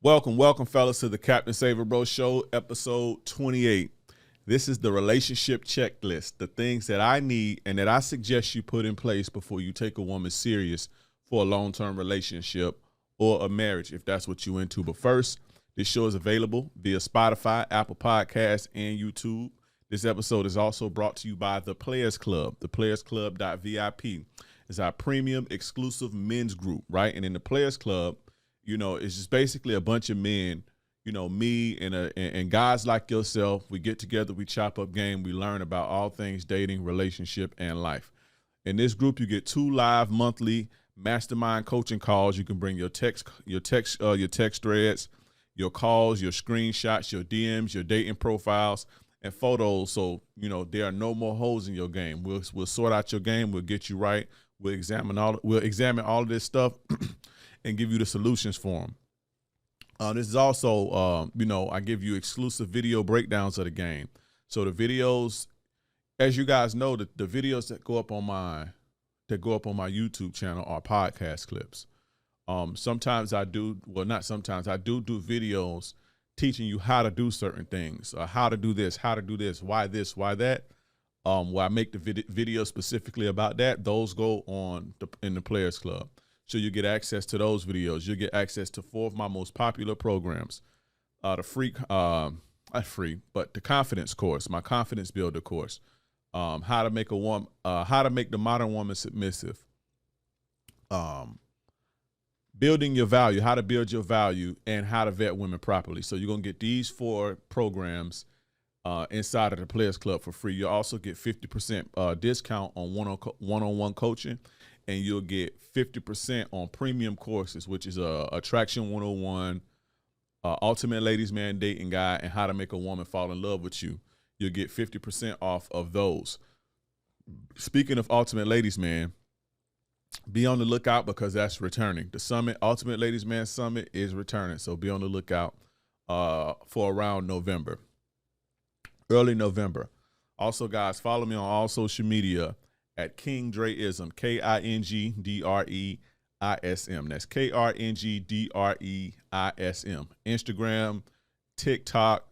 Welcome, fellas, to the Captain Saver Bro Show, episode 28. This is the relationship checklist, the things that I need and that I suggest you put in place before you take a woman serious for a long-term relationship or a marriage, if that's what you're into. But first, this show is available via Spotify, Apple Podcasts, and YouTube. This episode is also brought to you by The Players Club. ThePlayersClub.vip is our premium exclusive men's group, right? And in The Players Club, you know, it's just basically a bunch of men, you know, me and guys like yourself. We get together, we chop up game, we learn about all things dating, relationship, and life. In this group, you get 2 live monthly mastermind coaching calls. You can bring your text threads, your calls, your screenshots, your DMs, your dating profiles, and photos. So, you know, there are no more holes in your game. We'll sort out your game. We'll get you right. We'll examine all of this stuff and give you the solutions for them. This is also, I give you exclusive video breakdowns of the game. So the videos, as you guys know, the videos that go up on my YouTube channel are podcast clips. Sometimes I do videos teaching you how to do certain things, how to do this, why this, why that. Where I make the video specifically about that, those go on in the Players Club. So you get access to those videos. You'll get access to 4 of my most popular programs. The confidence course, my confidence builder course. How to make the modern woman submissive. Building your value, how to build your value, and how to vet women properly. So you're gonna get these 4 programs inside of the Players Club for free. You'll also get 50% discount on one-on-one coaching. And you'll get 50% on premium courses, which is Attraction 101, Ultimate Ladies Man Dating Guide, and How to Make a Woman Fall in Love with You. You'll get 50% off of those. Speaking of Ultimate Ladies Man, be on the lookout because that's returning. The summit, Ultimate Ladies Man Summit, is returning. So be on the lookout for around November, early November. Also, guys, follow me on all social media at King Dreism, KingDreism. That's KingDreism. Instagram, TikTok,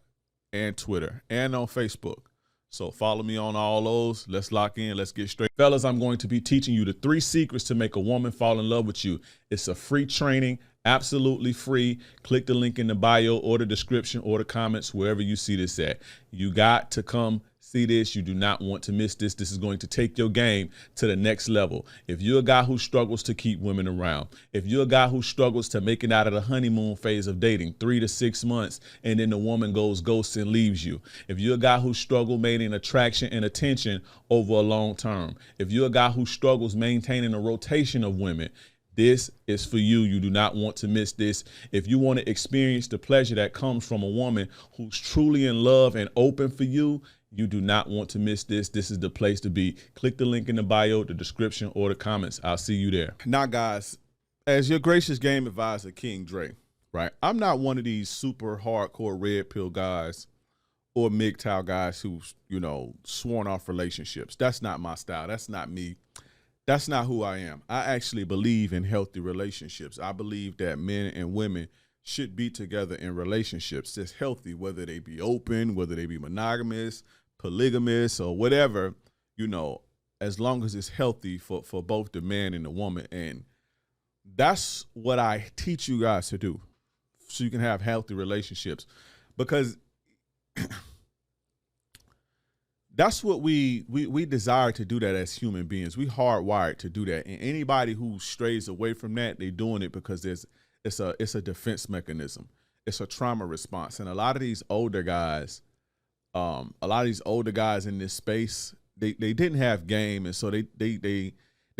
and Twitter, and on Facebook. So follow me on all those. Let's lock in. Let's get straight. Fellas, I'm going to be teaching you the 3 secrets to make a woman fall in love with you. It's a free training, absolutely free. Click the link in the bio or the description or the comments, wherever you see this at. You got to come see this. You do not want to miss this. This is going to take your game to the next level. If you're a guy who struggles to keep women around, if you're a guy who struggles to make it out of the honeymoon phase of dating, 3 to 6 months, and then the woman goes ghost and leaves you. If you're a guy who struggles maintaining attraction and attention over a long term. If you're a guy who struggles maintaining a rotation of women, this is for you. You do not want to miss this. If you want to experience the pleasure that comes from a woman who's truly in love and open for you, you do not want to miss this. This is the place to be. Click the link in the bio, the description, or the comments. I'll see you there. Now, guys, as your gracious game advisor, King Dre, right? I'm not one of these super hardcore red pill guys or MGTOW guys who's, sworn off relationships. That's not my style. That's not me. That's not who I am. I actually believe in healthy relationships. I believe that men and women should be together in relationships that's healthy, whether they be open, whether they be monogamous, polygamous, or whatever, as long as it's healthy for both the man and the woman. And that's what I teach you guys to do so you can have healthy relationships, because that's what we desire to do, that as human beings. We hardwired to do that. And anybody who strays away from that, they're doing it because it's a defense mechanism. It's a trauma response. And a lot of these older guys in this space, they didn't have game, and so they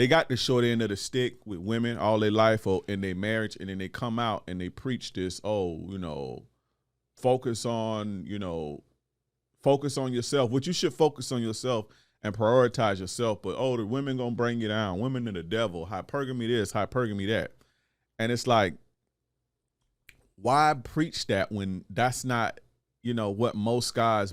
got the short end of the stick with women all their life or in their marriage, and then they come out and they preach this, focus on yourself. What you should focus on yourself and prioritize yourself. But the women gonna bring you down. Women are the devil. Hypergamy this, hypergamy that. And it's like, why preach that when that's not, what most guys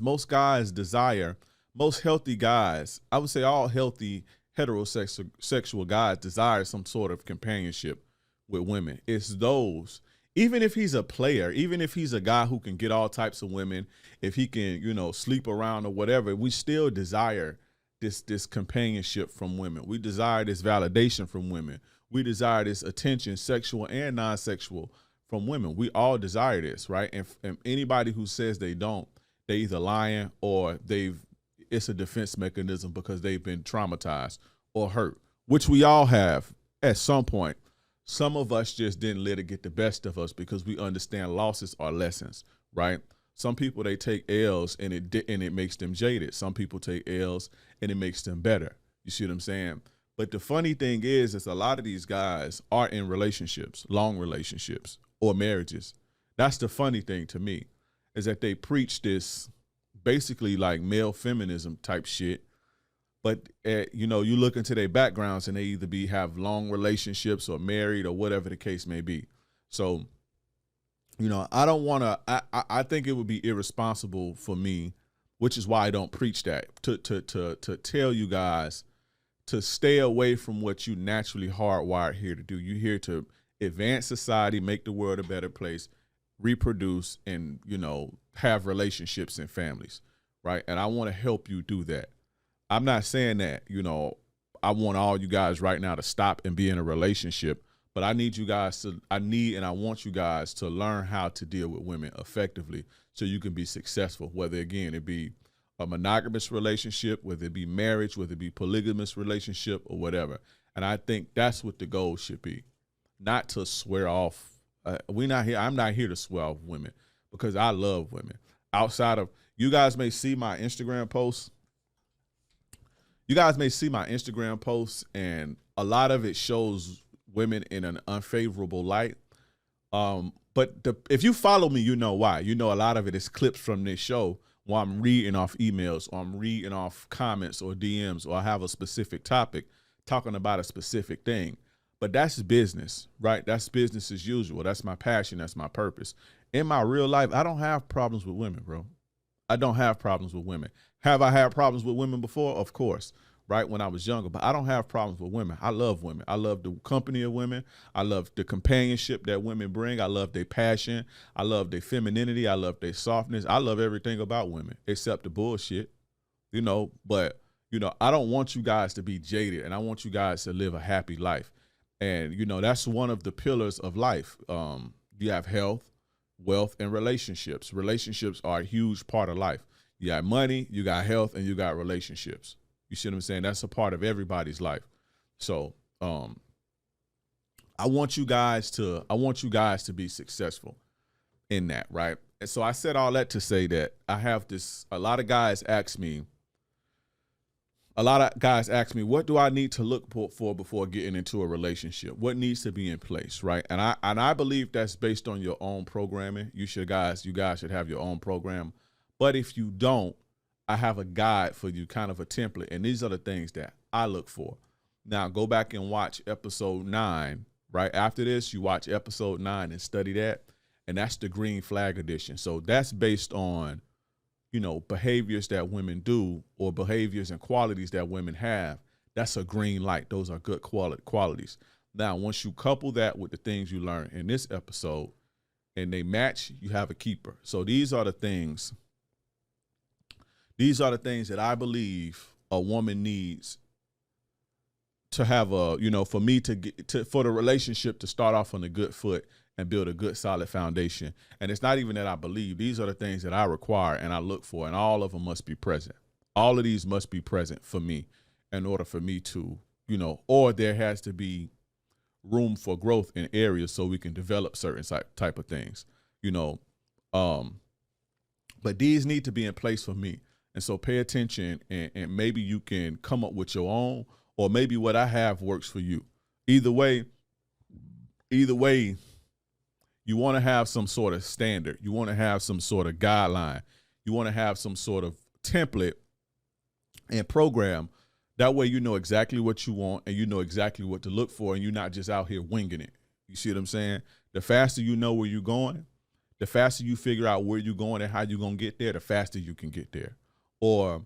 desire. Most healthy guys, I would say all healthy heterosexual guys desire some sort of companionship with women. It's those even if he's a player, even if he's a guy who can get all types of women, if he can, sleep around or whatever, we still desire this companionship from women. We desire this validation from women. We desire this attention, sexual and non-sexual, from women. We all desire this, right? And anybody who says they don't, they either lying or it's a defense mechanism because they've been traumatized or hurt, which we all have at some point. Some of us just didn't let it get the best of us because we understand losses are lessons, right? Some people, they take L's and it makes them jaded. Some people take L's and it makes them better. You see what I'm saying? But the funny thing is a lot of these guys are in relationships, long relationships or marriages. That's the funny thing to me, is that they preach this basically like male feminism type shit. But, you look into their backgrounds and they either have long relationships or married or whatever the case may be. So, I don't want to, I think it would be irresponsible for me, which is why I don't preach that, to tell you guys to stay away from what you naturally hardwired here to do. You're here to advance society, make the world a better place, reproduce, and, have relationships and families, right? And I want to help you do that. I'm not saying that, I want all you guys right now to stop and be in a relationship, but I need you guys to, and I want you guys to learn how to deal with women effectively so you can be successful, whether, again, it be a monogamous relationship, whether it be marriage, whether it be polygamous relationship or whatever. And I think that's what the goal should be, not to swear off. I'm not here to swear off women because I love women. Outside of, you guys may see my Instagram posts. And a lot of it shows women in an unfavorable light. But if you follow me, you know why. A lot of it is clips from this show while I'm reading off emails or I'm reading off comments or DMs, or I have a specific topic talking about a specific thing. But that's business, right? That's business as usual. That's my passion. That's my purpose. In my real life, I don't have problems with women, bro. I don't have problems with women. Have I had problems with women before? Of course, right, when I was younger. But I don't have problems with women. I love women. I love the company of women. I love the companionship that women bring. I love their passion. I love their femininity. I love their softness. I love everything about women except the bullshit, But, I don't want you guys to be jaded, and I want you guys to live a happy life. And, that's one of the pillars of life. You have health, wealth, and relationships. Relationships are a huge part of life. You got money, you got health, and you got relationships. You see what I'm saying? That's a part of everybody's life. So I want you guys to be successful in that, right? And so I said all that to say that I have this, a lot of guys ask me, what do I need to look for before getting into a relationship? What needs to be in place, right? And I believe that's based on your own programming. You guys should have your own program. But if you don't, I have a guide for you, kind of a template. And these are the things that I look for. Now, go back and watch episode 9. Right after this, you watch episode 9 and study that. And that's the green flag edition. So that's based on, behaviors that women do or behaviors and qualities that women have. That's a green light. Those are good qualities. Now, once you couple that with the things you learn in this episode and they match, you have a keeper. So these are the things that I believe a woman needs to have for me for the relationship to start off on a good foot and build a good solid foundation. And it's not even that I believe. These are the things that I require and I look for, and all of them must be present. All of these must be present for me in order for me to, or there has to be room for growth in areas so we can develop certain type of things, but these need to be in place for me. And so pay attention, and maybe you can come up with your own, or maybe what I have works for you. Either way, you want to have some sort of standard. You want to have some sort of guideline. You want to have some sort of template and program. That way you know exactly what you want and you know exactly what to look for, and you're not just out here winging it. You see what I'm saying? The faster you know where you're going, the faster you figure out where you're going and how you're going to get there, the faster you can get there. Or,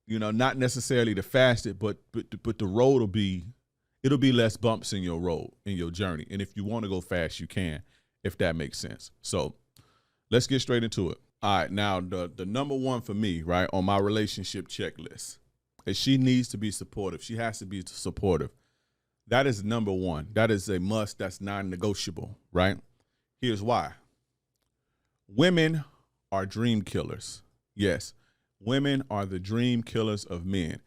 not necessarily the fastest, but the road will be it'll be less bumps in your road, in your journey. And if you want to go fast, you can, if that makes sense. So let's get straight into it. All right, now the number one for me, right, on my relationship checklist is she needs to be supportive. She has to be supportive. That is number one. That is a must. That's non-negotiable, right? Here's why. Women are dream killers. Yes, women are the dream killers of men.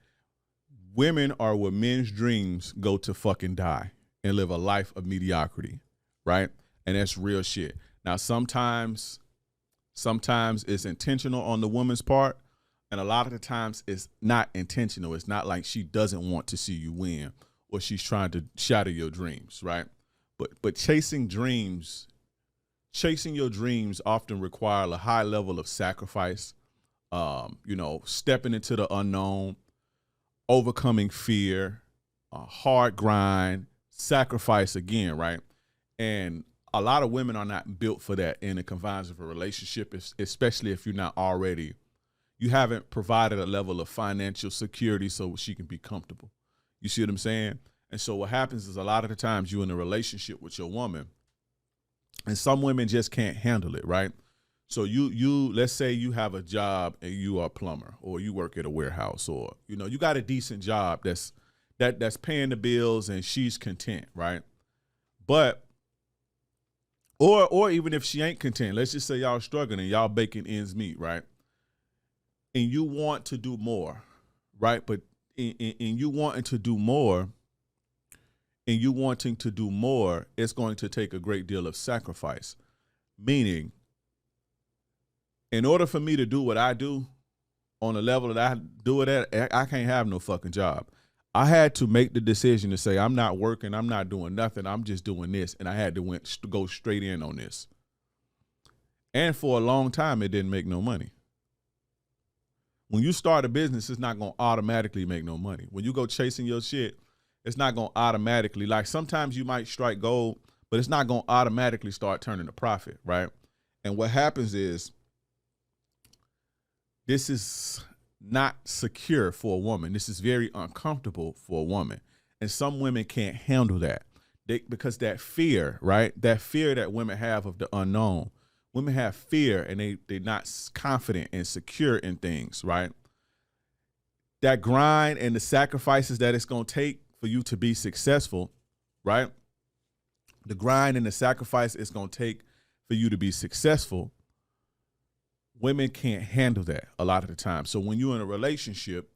Women are where men's dreams go to fucking die and live a life of mediocrity, right? And that's real shit. Now, sometimes it's intentional on the woman's part, and a lot of the times it's not intentional. It's not like she doesn't want to see you win or she's trying to shatter your dreams, right? But chasing your dreams often require a high level of sacrifice, stepping into the unknown, overcoming fear, hard grind, sacrifice again, right? And a lot of women are not built for that in the confines of a relationship, especially if you haven't provided a level of financial security so she can be comfortable. You see what I'm saying? And so what happens is a lot of the times you're in a relationship with your woman, and some women just can't handle it, right? So you let's say you have a job and you are a plumber, or you work at a warehouse, or you got a decent job that's paying the bills and she's content, right? But or even if she ain't content, let's just say y'all struggling and y'all making ends meet, right? And you want to do more, right? But in you wanting to do more, it's going to take a great deal of sacrifice. Meaning, in order for me to do what I do on the level that I do it at, I can't have no fucking job. I had to make the decision to say, I'm not working, I'm not doing nothing, I'm just doing this. And I had to go straight in on this. And for a long time, it didn't make no money. When you start a business, it's not going to automatically make no money. When you go chasing your shit, it's not going to automatically, like sometimes you might strike gold, but it's not going to automatically start turning a profit, right? And what happens is, this is not secure for a woman. This is very uncomfortable for a woman. And some women can't handle that because that fear, right? That fear that women have of the unknown. Women have fear and they're not confident and secure in things, right? That grind and the sacrifices that it's going to take for you to be successful, right? The grind and the sacrifice it's going to take for you to be successful. Women can't handle that a lot of the time. So when you're in a relationship,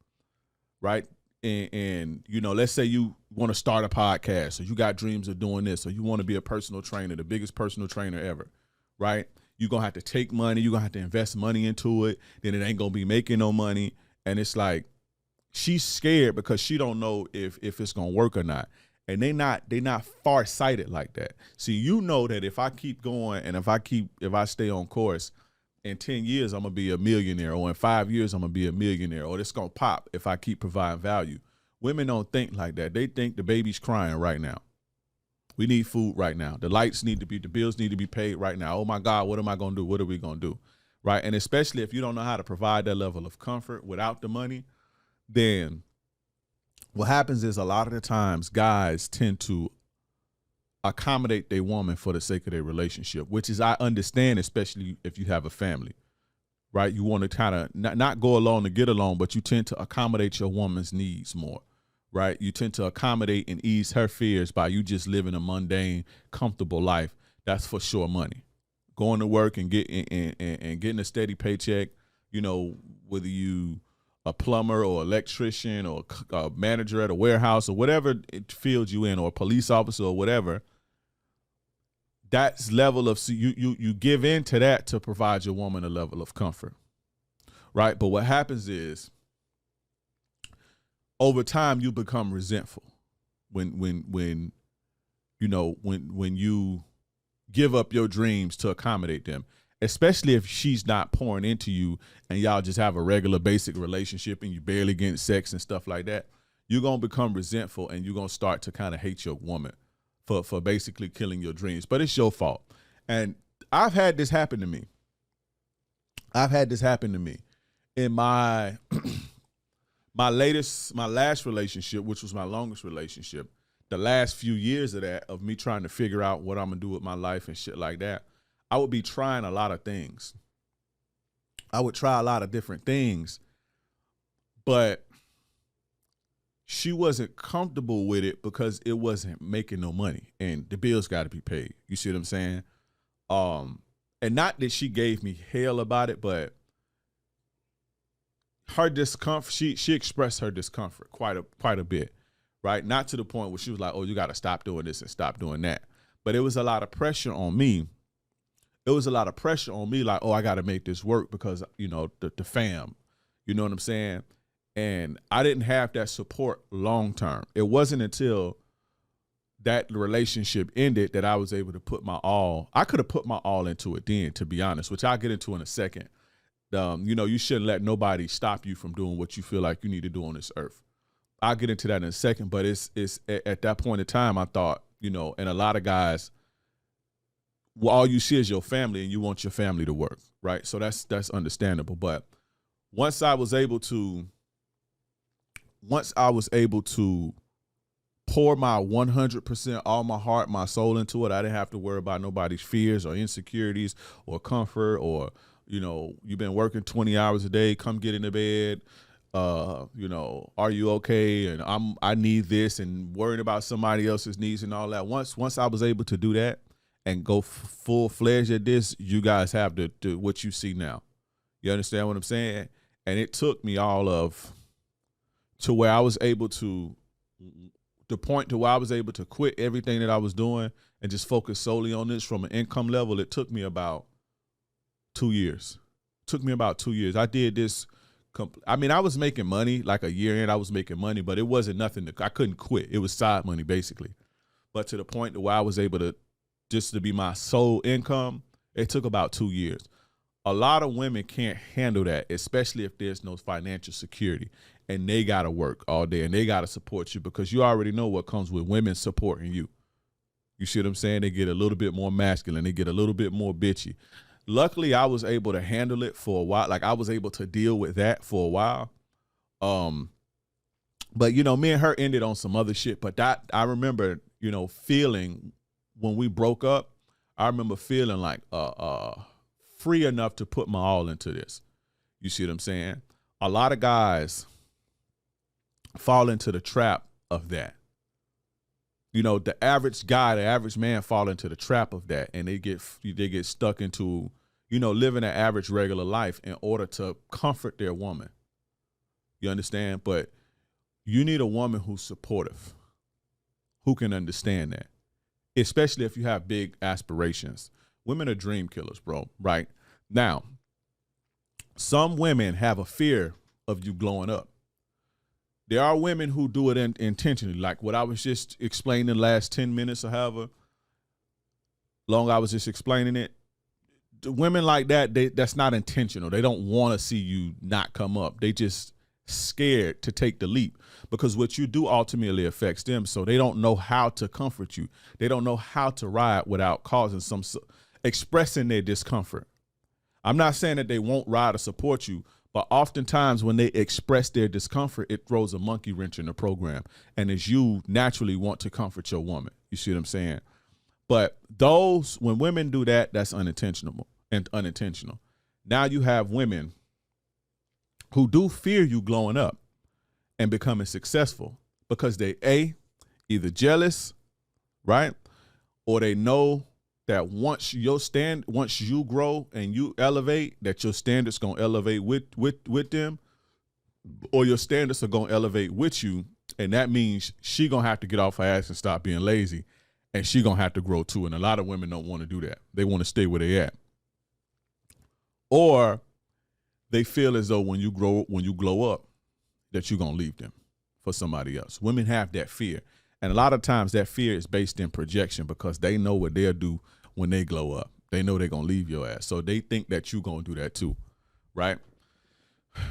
right, and let's say you want to start a podcast, or you got dreams of doing this, or you want to be a personal trainer, the biggest personal trainer ever, right? You're going to have to take money. You're going to have to invest money into it. Then it ain't going to be making no money. And it's like she's scared because she don't know if it's going to work or not. And they not far-sighted like that. See, that if I keep going and if I stay on course, in 10 years, I'm going to be a millionaire, or in 5 years, I'm going to be a millionaire, or it's going to pop if I keep providing value. Women don't think like that. They think the baby's crying right now. We need food right now. The bills need to be paid right now. Oh my God, what am I going to do? What are we going to do? Right. And especially if you don't know how to provide that level of comfort without the money, then what happens is a lot of the times guys tend to accommodate their woman for the sake of their relationship, which is, I understand, especially if you have a family, right? You want to kind of not go along to get along, but you tend to accommodate your woman's needs more, right? You tend to accommodate and ease her fears by you just living a mundane, comfortable life. That's for sure money. Going to work and getting a steady paycheck, whether you a plumber or electrician or a manager at a warehouse or whatever field you in, or a police officer or whatever, that's level of, you give in to that to provide your woman a level of comfort, right? But what happens is, over time you become resentful when you give up your dreams to accommodate them, especially if she's not pouring into you and y'all just have a regular basic relationship and you barely getting sex and stuff like that. You're going to become resentful and you're going to start to kind of hate your woman for basically killing your dreams. But it's your fault. And I've had this happen to me. In my last relationship, which was my longest relationship. the last few years of that, of me trying to figure out what I'm gonna do with my life and shit like that, I would be trying a lot of things. I would try a lot of different things, but she wasn't comfortable with it because it wasn't making no money, and the bills got to be paid. You see what I'm saying? And not that she gave me hell about it, but her discomfort, she expressed her discomfort quite a bit, right? Not to the point where she was like, "Oh, you got to stop doing this and stop doing that." But it was a lot of pressure on me. It was a lot of pressure on me, like, "Oh, I got to make this work because, you know, the fam." You know what I'm saying? And I didn't have that support long term. It wasn't until that relationship ended that I was able to put my all. I could have put my all into it then, to be honest, which I'll get into in a second. You know, you shouldn't let nobody stop you from doing what you feel like you need to do on this earth. I'll get into that in a second, but it's at that point in time, I thought, you know, and a lot of guys, well, all you see is your family and you want your family to work, right? So that's understandable. But once I was able to pour my 100%, all my heart, my soul into it, I didn't have to worry about nobody's fears or insecurities or comfort or, you know, you've been working 20 hours a day, come get into bed. You know, are you okay? And I need this, and worrying about somebody else's needs and all that. Once I was able to do that and go full-fledged at this, you guys have the what you see now. You understand what I'm saying? And it took me to where I was able to, the point to where I was able to quit everything that I was doing and just focus solely on this from an income level. It took me about 2 years. It took me about 2 years. I did this. I mean, I was making money, like a year in, I was making money, but it wasn't nothing. I couldn't quit. It was side money, basically. But to the point to where I was able to, just to be my sole income, it took about 2 years. A lot of women can't handle that, especially if there's no financial security and they got to work all day and they got to support you, because you already know what comes with women supporting you. You see what I'm saying? They get a little bit more masculine. They get a little bit more bitchy. Luckily, I was able to handle it for a while. Like, I was able to deal with that for a while. But, you know, me and her ended on some other shit. But that, I remember, you know, feeling when we broke up, I remember feeling like free enough to put my all into this. You see what I'm saying? A lot of guys fall into the trap of that. You know, the average guy, the average man fall into the trap of that, and they get stuck into, you know, living an average regular life in order to comfort their woman. You understand? But you need a woman who's supportive, who can understand that, especially if you have big aspirations. Women are dream killers, bro, right? Now, some women have a fear of you glowing up. There are women who do it intentionally, like what I was just explaining the last 10 minutes or however long I was just explaining it. The women like that, that's not intentional. They don't want to see you not come up. They just scared to take the leap, because what you do ultimately affects them. So they don't know how to comfort you. They don't know how to ride without causing expressing their discomfort. I'm not saying that they won't ride or support you, but oftentimes when they express their discomfort, it throws a monkey wrench in the program. And as you naturally want to comfort your woman, you see what I'm saying? But when women do that, that's unintentional. Now you have women who do fear you glowing up and becoming successful because they either jealous, right? Or they know that once you grow and you elevate, that your standards gonna elevate with them, or your standards are gonna elevate with you, and that means she gonna have to get off her ass and stop being lazy, and she gonna have to grow too. And a lot of women don't want to do that. They want to stay where they at, or they feel as though when you glow up, that you're gonna leave them for somebody else. Women have that fear, and a lot of times that fear is based in projection, because they know what they'll do when they glow up. They know they're gonna leave your ass, so they think that you're gonna do that too, right?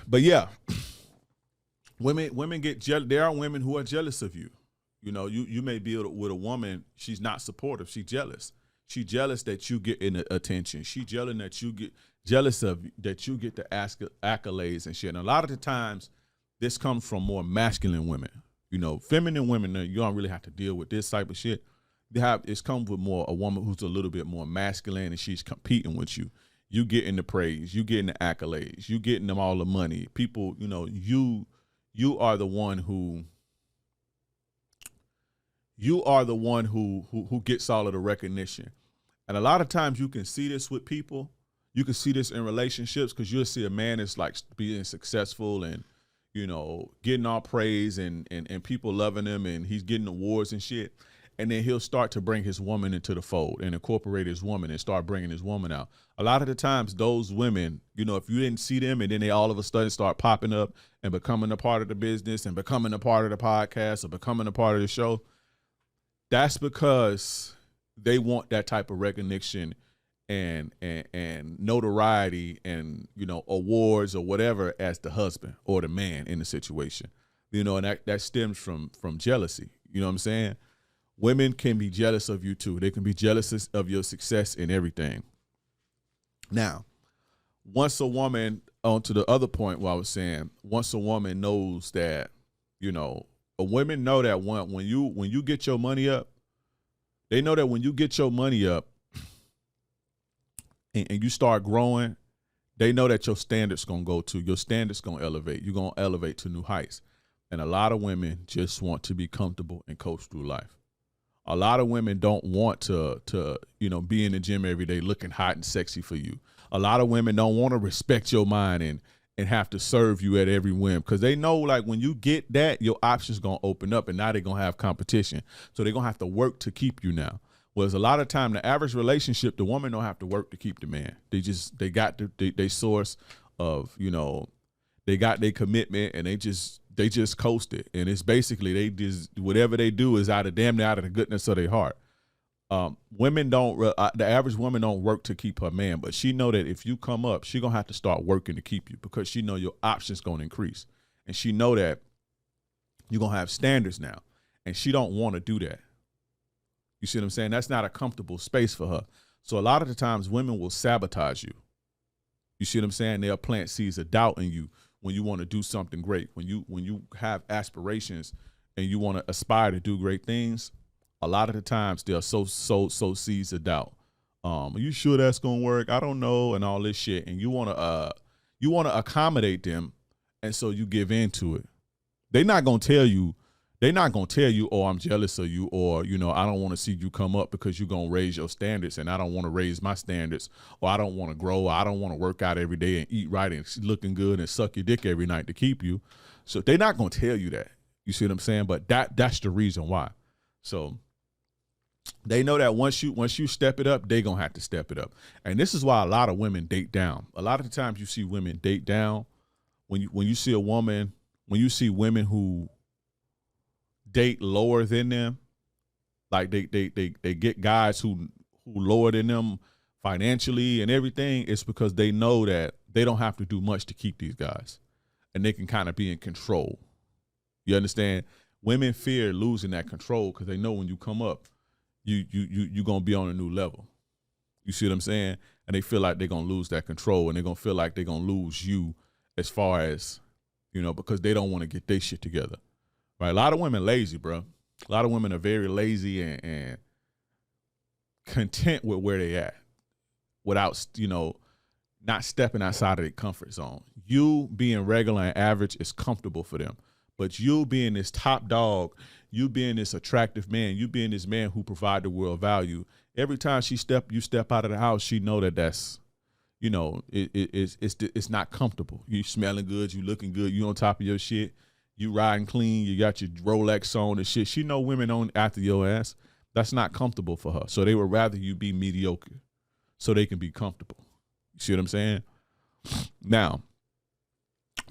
But yeah, women get jealous. There are women who are jealous of you. You know, you may be with a woman, she's not supportive. She's jealous. She's jealous that you get in attention. She's jealous that you get that you get the accolades and shit. And a lot of the times, this comes from more masculine women. You know, feminine women, you don't really have to deal with this type of shit. It's come with more a woman who's a little bit more masculine, and she's competing with you. You getting the praise, you getting the accolades, you getting them all the money. People, you know, you are the one who gets all of the recognition. And a lot of times you can see this with people. You can see this in relationships, because you'll see a man that's like being successful and, you know, getting all praise and people loving him, and he's getting awards and shit. And then he'll start to bring his woman into the fold and incorporate his woman and start bringing his woman out. A lot of the times those women, you know, if you didn't see them and then they all of a sudden start popping up and becoming a part of the business and becoming a part of the podcast or becoming a part of the show, that's because they want that type of recognition and notoriety and, you know, awards or whatever as the husband or the man in the situation. You know, and that stems from jealousy. You know what I'm saying? Women can be jealous of you too. They can be jealous of your success in everything. Now, once a woman, on to the other point where I was saying, once a woman knows that, you know, women know that when you get your money up, they know that when you get your money up and you start growing, they know that your standards going to elevate. You're going to elevate to new heights. And a lot of women just want to be comfortable and coast through life. A lot of women don't want to, you know, be in the gym every day looking hot and sexy for you. A lot of women don't want to respect your mind and have to serve you at every whim, because they know, like, when you get that, your options going to open up, and now they're going to have competition. So they're going to have to work to keep you now. Whereas a lot of time, the average relationship, the woman don't have to work to keep the man. They got they source of, you know, they got their commitment, and they just coast it. And it's basically, they just, whatever they do is out of the goodness of their heart. Women don't, the average woman don't work to keep her man, but she know that if you come up, she gonna have to start working to keep you, because she know your options gonna increase. And she know that you're gonna have standards now, and she don't want to do that. You see what I'm saying? That's not a comfortable space for her. So a lot of the times women will sabotage you. You see what I'm saying? They'll plant seeds of doubt in you when you want to do something great. When you have aspirations and you want to aspire to do great things, a lot of the times they'll sow seeds of doubt. Are you sure that's gonna work? I don't know, and all this shit. And you wanna accommodate them, and so you give in to it. They're not gonna tell you, oh, I'm jealous of you, or, you know, I don't want to see you come up because you're gonna raise your standards, and I don't want to raise my standards, or I don't want to grow, or I don't want to work out every day and eat right and looking good and suck your dick every night to keep you. So they're not gonna tell you that. You see what I'm saying? But that's the reason why. So they know that once you step it up, they're gonna have to step it up. And this is why a lot of women date down. A lot of the times you see women date down. When you see women who date lower than them, like they get guys who lower than them financially and everything, it's because they know that they don't have to do much to keep these guys, and they can kind of be in control. You understand? Women fear losing that control, because they know when you come up, you're gonna be on a new level. You see what I'm saying? And they feel like they're gonna lose that control, and they're gonna feel like they're gonna lose you, as far as, you know, because they don't want to get their shit together. Right? A lot of women lazy, bro. A lot of women are very lazy and content with where they at, without, you know, not stepping outside of their comfort zone. You being regular and average is comfortable for them. But you being this top dog, you being this attractive man, you being this man who provide the world value, every time you step out of the house, she know that's, you know, it's not comfortable. You smelling good, you looking good, you on top of your shit, you riding clean, you got your Rolex on and shit. She know women on after your ass. That's not comfortable for her. So they would rather you be mediocre so they can be comfortable. You see what I'm saying? Now,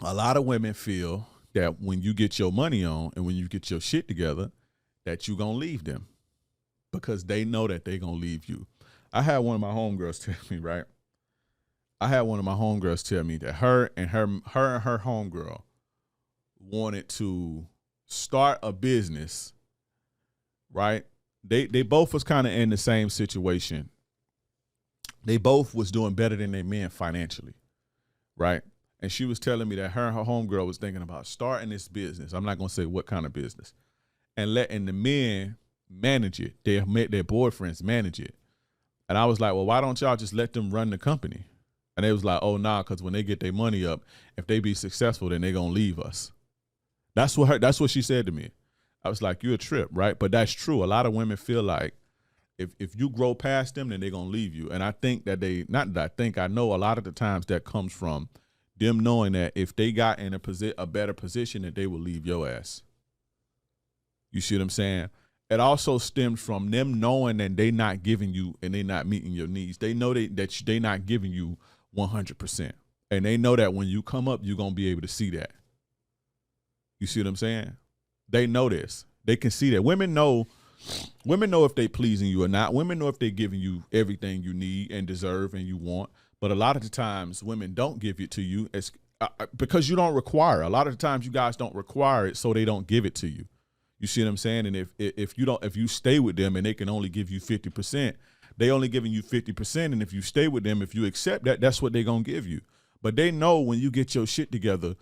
a lot of women feel that when you get your money on and when you get your shit together, that you're going to leave them, because they know that they're going to leave you. I had one of my homegirls tell me, right? I had one of my homegirls tell me that her and her homegirl wanted to start a business, right? They both was kind of in the same situation. They both was doing better than their men financially, right? And she was telling me that her and her homegirl was thinking about starting this business. I'm not going to say what kind of business. And letting the men manage it. Their boyfriends manage it. And I was like, well, why don't y'all just let them run the company? And they was like, oh, nah, because when they get their money up, if they be successful, then they going to leave us. That's what she said to me. I was like, you're a trip, right? But that's true. A lot of women feel like if you grow past them, then they're going to leave you. And I think that I know a lot of the times that comes from them knowing that if they got in a better position, that they will leave your ass. You see what I'm saying? It also stems from them knowing that they not giving you and they not meeting your needs. They know that they not giving you 100%. And they know that when you come up, you're going to be able to see that. You see what I'm saying? They know this. They can see that. Women know if they pleasing you or not. Women know if they giving you everything you need and deserve and you want. But a lot of the times women don't give it to you because you don't require. A lot of the times you guys don't require it, so they don't give it to you. You see what I'm saying? And if you stay with them and they can only give you 50%, they only giving you 50%. And if you stay with them, if you accept that, that's what they're gonna give you. But they know when you get your shit together,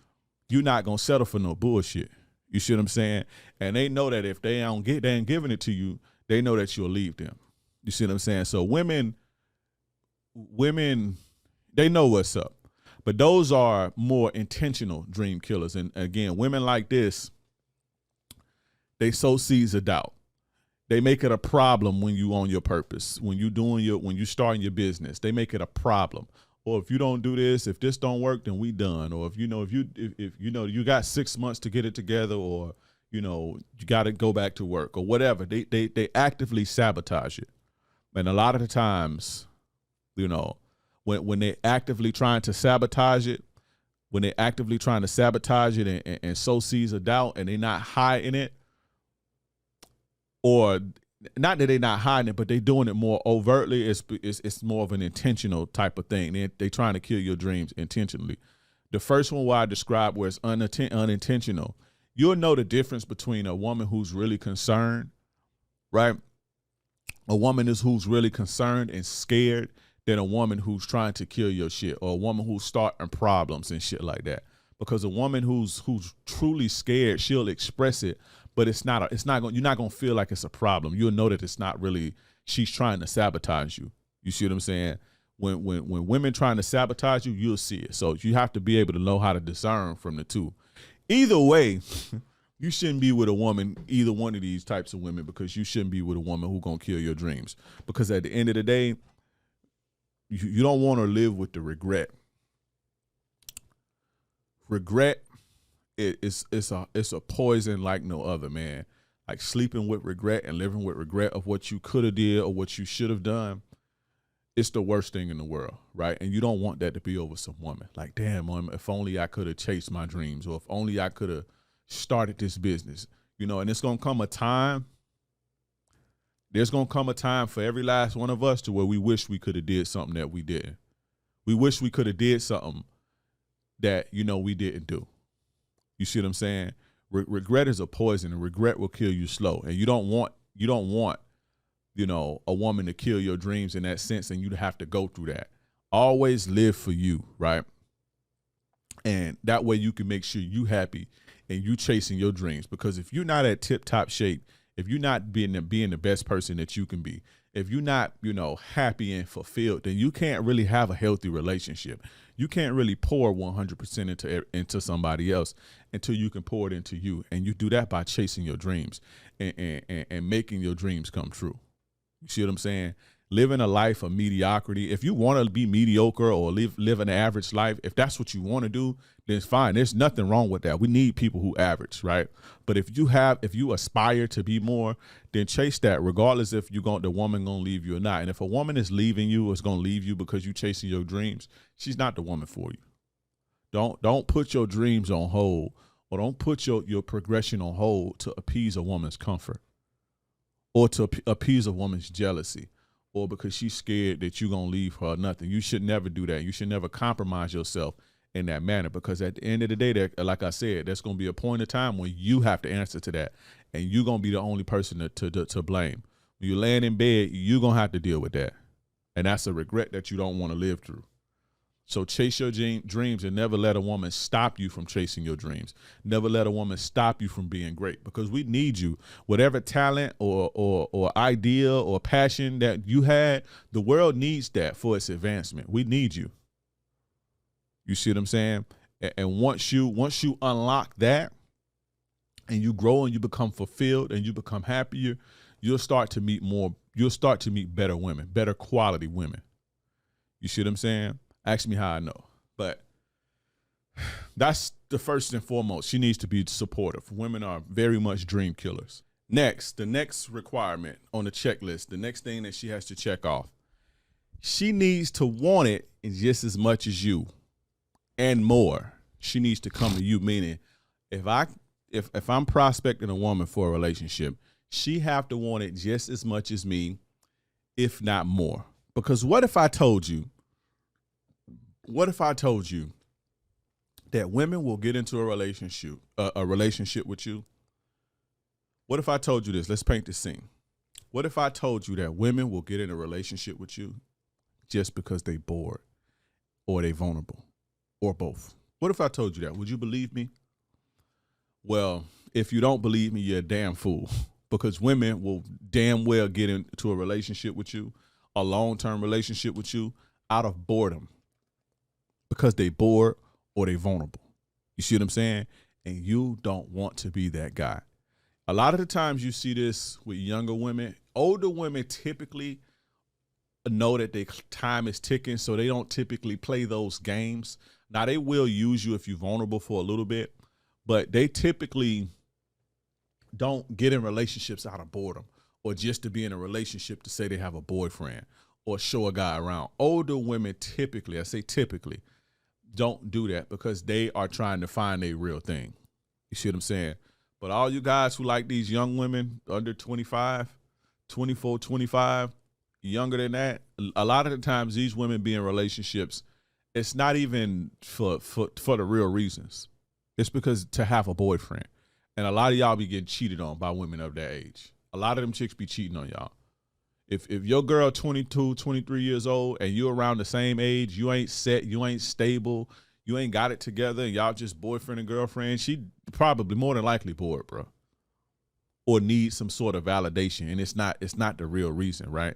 you're not gonna settle for no bullshit. You see what I'm saying? And they know that if they ain't giving it to you, they know that you'll leave them. You see what I'm saying? So women, they know what's up. But those are more intentional dream killers. And again, women like this, they sow seeds of doubt. They make it a problem when you on your purpose, when you starting your business. They make it a problem. Or if you don't do this, if this don't work, then we done. Or if you got 6 months to get it together, or you got to go back to work or whatever. They actively sabotage it. And a lot of the times, when they actively trying to sabotage it, and sow seeds of doubt, and they not hiding it, or not that they're not hiding it, but they doing it more overtly. It's more of an intentional type of thing. They trying to kill your dreams intentionally. The first one where I described where it's unintentional, you'll know the difference between a woman who's really concerned, right? A woman who's really concerned and scared than a woman who's trying to kill your shit, or a woman who's starting problems and shit like that. Because a woman who's truly scared, she'll express it, but you're not gonna feel like it's a problem. You'll know that it's not really, she's trying to sabotage you. You see what I'm saying? When women trying to sabotage you, you'll see it. So you have to be able to know how to discern from the two. Either way, you shouldn't be with a woman, either one of these types of women, because you shouldn't be with a woman who's gonna kill your dreams. Because at the end of the day, you don't want to live with the regret. Regret, it's a poison like no other, man. Like sleeping with regret and living with regret of what you could have did or what you should have done, it's the worst thing in the world, right? And you don't want that to be over some woman. Like, damn, if only I could have chased my dreams, or if only I could have started this business, and it's gonna come a time. There's gonna come a time for every last one of us to where we wish we could have did something that we didn't. We wish we could have did something that we didn't do. You see what I'm saying? Regret is a poison, and regret will kill you slow. And you don't want a woman to kill your dreams in that sense, and you have to go through that. Always live for you, right? And that way you can make sure you happy and you chasing your dreams. Because if you're not at tip-top shape, if you're not being the best person that you can be, if you're not, happy and fulfilled, then you can't really have a healthy relationship. You can't really pour 100% into somebody else until you can pour it into you. And you do that by chasing your dreams and making your dreams come true. You see what I'm saying? Living a life of mediocrity. If you want to be mediocre or live an average life, if that's what you want to do, then it's fine. There's nothing wrong with that. We need people who average, right? But if you aspire to be more, then chase that, regardless if the woman gonna leave you or not. And if a woman is leaving you or is gonna leave you because you chasing your dreams, she's not the woman for you. Don't put your dreams on hold, or don't put your progression on hold to appease a woman's comfort, or to appease a woman's jealousy, or because she's scared that you're going to leave her or nothing. You should never do that. You should never compromise yourself in that manner, because at the end of the day, like I said, there's going to be a point in time when you have to answer to that, and you're going to be the only person to blame. When you're laying in bed, you're going to have to deal with that, and that's a regret that you don't want to live through. So chase your dreams and never let a woman stop you from chasing your dreams. Never let a woman stop you from being great, because we need you. Whatever talent or idea or passion that you had, the world needs that for its advancement. We need you. You see what I'm saying? And once you unlock that and you grow and you become fulfilled and you become happier, you'll start to meet better women, better quality women. You see what I'm saying? Ask me how I know. But that's the first and foremost. She needs to be supportive. Women are very much dream killers. Next, the next requirement on the checklist, the next thing that she has to check off, she needs to want it just as much as you and more. She needs to come to you, meaning if I'm prospecting a woman for a relationship, she have to want it just as much as me, if not more. Because what if I told you that women will get into a relationship with you? What if I told you this? Let's paint the scene. What if I told you that women will get in a relationship with you just because they bored or they vulnerable or both? What if I told you that? Would you believe me? Well, if you don't believe me, you're a damn fool, because women will damn well get into a relationship with you, a long-term relationship with you, out of boredom, because they bored or they vulnerable. You see what I'm saying? And you don't want to be that guy. A lot of the times you see this with younger women. Older women typically know that their time is ticking, so they don't typically play those games. Now, they will use you if you're vulnerable for a little bit, but they typically don't get in relationships out of boredom or just to be in a relationship to say they have a boyfriend or show a guy around. Older women typically, I say typically, don't do that because they are trying to find a real thing. You see what I'm saying? But all you guys who like these young women under 25, 24, 25, younger than that, a lot of the times these women be in relationships, it's not even for the real reasons. It's because to have a boyfriend. And a lot of y'all be getting cheated on by women of that age. A lot of them chicks be cheating on y'all. If your girl 22, 23 years old and you around the same age, you ain't set, you ain't stable, you ain't got it together, and y'all just boyfriend and girlfriend, she probably more than likely bored, bro. Or needs some sort of validation. And it's not the real reason, right?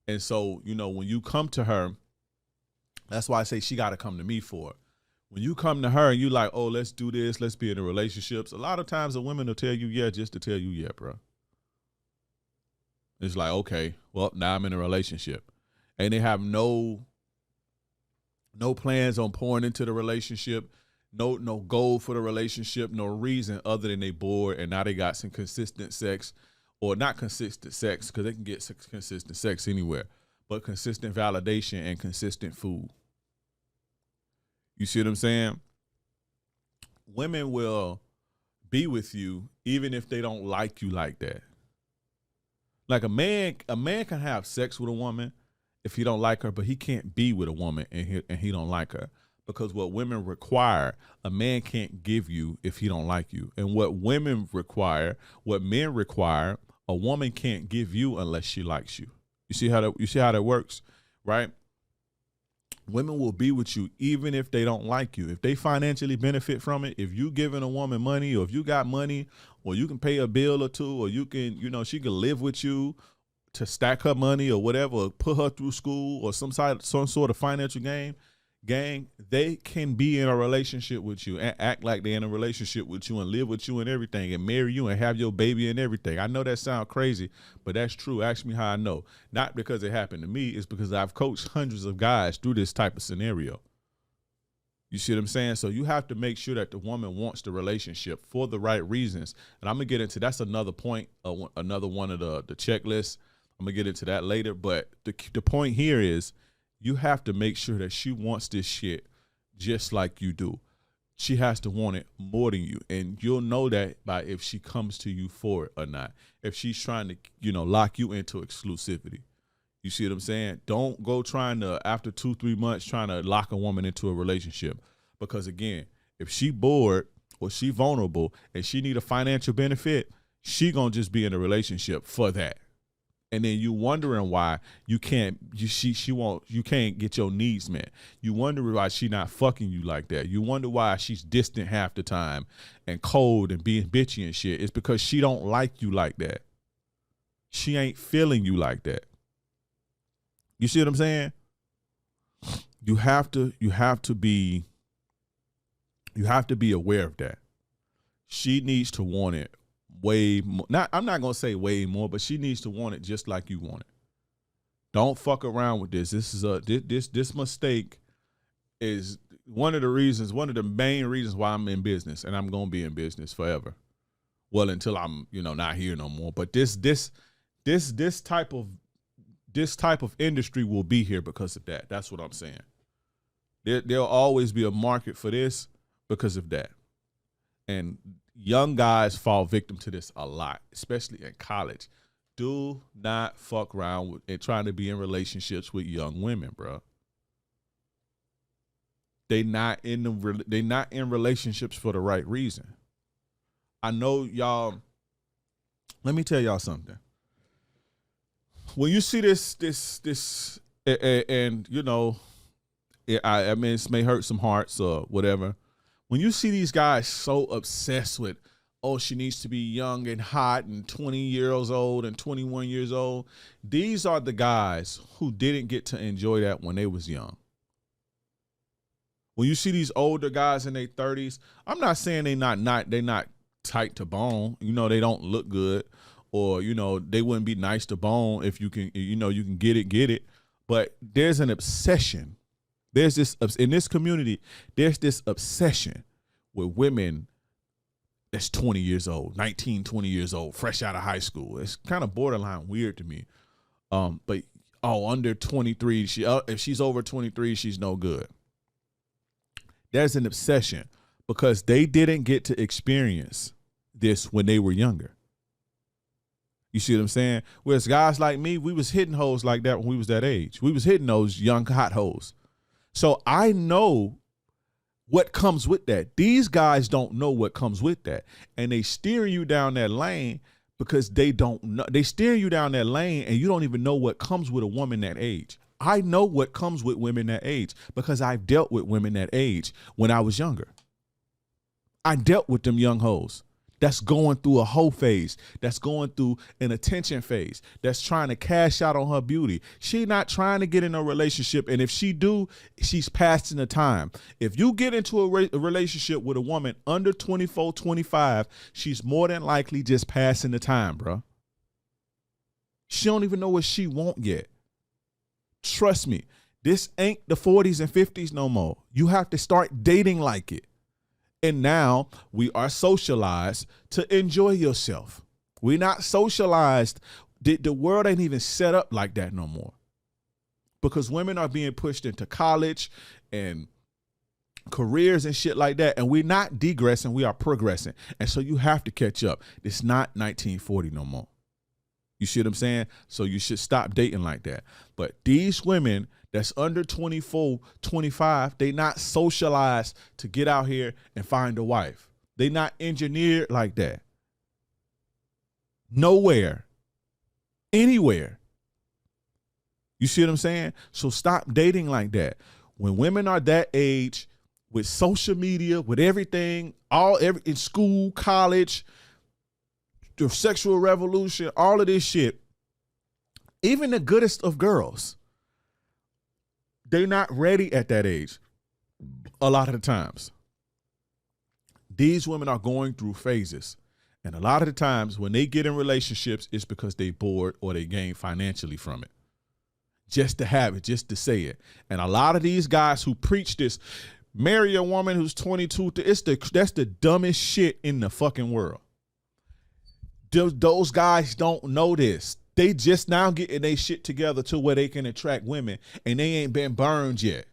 And so, when you come to her, that's why I say she got to come to me for it. When you come to her and you like, oh, let's do this, let's be in a relationships, a lot of times the women will tell you yeah just to tell you yeah, bro. It's like, okay, well, now I'm in a relationship. And they have no plans on pouring into the relationship, no goal for the relationship, no reason other than they bored, and now they got some consistent sex, or not consistent sex, because they can get consistent sex anywhere, but consistent validation and consistent food. You see what I'm saying? Women will be with you even if they don't like you like that. Like a man can have sex with a woman if he don't like her, but he can't be with a woman and he don't like her, because what women require, a man can't give you if he don't like you. And what women require, what men require, a woman can't give you unless she likes you. You see how that works, right? Women will be with you even if they don't like you. If they financially benefit from it, if you giving a woman money, or if you got money, or you can pay a bill or two, or you can, she can live with you to stack her money or whatever, or put her through school or some sort of financial gang, they can be in a relationship with you and act like they're in a relationship with you and live with you and everything and marry you and have your baby and everything. I know that sounds crazy, but that's true. Ask me how I know. Not because it happened to me. It's because I've coached hundreds of guys through this type of scenario. You see what I'm saying? So you have to make sure that the woman wants the relationship for the right reasons. And I'm going to get into, that's another point, another one of the checklists. I'm going to get into that later. But the point here is, you have to make sure that she wants this shit just like you do. She has to want it more than you. And you'll know that by if she comes to you for it or not. If she's trying to, lock you into exclusivity. You see what I'm saying? Don't go trying to, after 2-3 months, trying to lock a woman into a relationship. Because again, if she bored or she vulnerable and she need a financial benefit, she gonna just be in a relationship for that. And then you wondering why you can't you can't get your needs met. You wonder why she not fucking you like that. You wonder why she's distant half the time and cold and being bitchy and shit. It's because she don't like you like that. She ain't feeling you like that. You see what I'm saying? You have to be aware of that. She needs to want it way more. I'm not gonna say way more, but she needs to want it just like you want it. Don't fuck around with this. This mistake is one of the main reasons why I'm in business, and I'm gonna be in business forever. Well, until I'm not here no more. But this type of industry will be here because of that. That's what I'm saying. There'll always be a market for this because of that. And young guys fall victim to this a lot, especially in college. Do not fuck around with and trying to be in relationships with young women, bro. They not in relationships for the right reason. I know y'all. Let me tell y'all something. When you see this, and I mean, this may hurt some hearts or whatever. When you see these guys so obsessed with, oh, she needs to be young and hot and 20 years old and 21 years old, these are the guys who didn't get to enjoy that when they was young. When you see these older guys in their 30s, I'm not saying they're not tight to bone. They don't look good, or they wouldn't be nice to bone if you can you can get it. But there's an obsession. There's this in this community. There's this obsession with women that's 20 years old, 19, 20 years old, fresh out of high school. It's kind of borderline weird to me. But under 23, if she's over 23, she's no good. There's an obsession because they didn't get to experience this when they were younger. You see what I'm saying? Whereas guys like me, we was hitting hoes like that when we was that age. We was hitting those young hot hoes. So I know what comes with that. These guys don't know what comes with that. And they steer you down that lane because they don't know. They steer you down that lane and you don't even know what comes with a woman that age. I know what comes with women that age because I've dealt with women that age when I was younger. I dealt with them young hoes that's going through a hoe phase, that's going through an attention phase, that's trying to cash out on her beauty. She not trying to get in a relationship, and if she do, she's passing the time. If you get into a relationship with a woman under 24, 25, she's more than likely just passing the time, bro. She don't even know what she want yet. Trust me, this ain't the 40s and 50s no more. You have to start dating like it. And now we are socialized to enjoy yourself. We're not socialized. The world ain't even set up like that no more. Because women are being pushed into college and careers and shit like that. And we're not degressing, we are progressing. And so you have to catch up. It's not 1940 no more. You see what I'm saying? So you should stop dating like that. But these women that's under 24, 25, they not socialized to get out here and find a wife. They not engineered like that. Nowhere. Anywhere. You see what I'm saying? So stop dating like that. When women are that age, with social media, with everything, in school, college, the sexual revolution, all of this shit, even the goodest of girls, they're not ready at that age a lot of the times. These women are going through phases. And a lot of the times when they get in relationships, it's because they bored or they gain financially from it. Just to have it, just to say it. And a lot of these guys who preach this, marry a woman who's 22, that's the dumbest shit in the fucking world. Those guys don't know this. They just now getting their shit together to where they can attract women, and they ain't been burned yet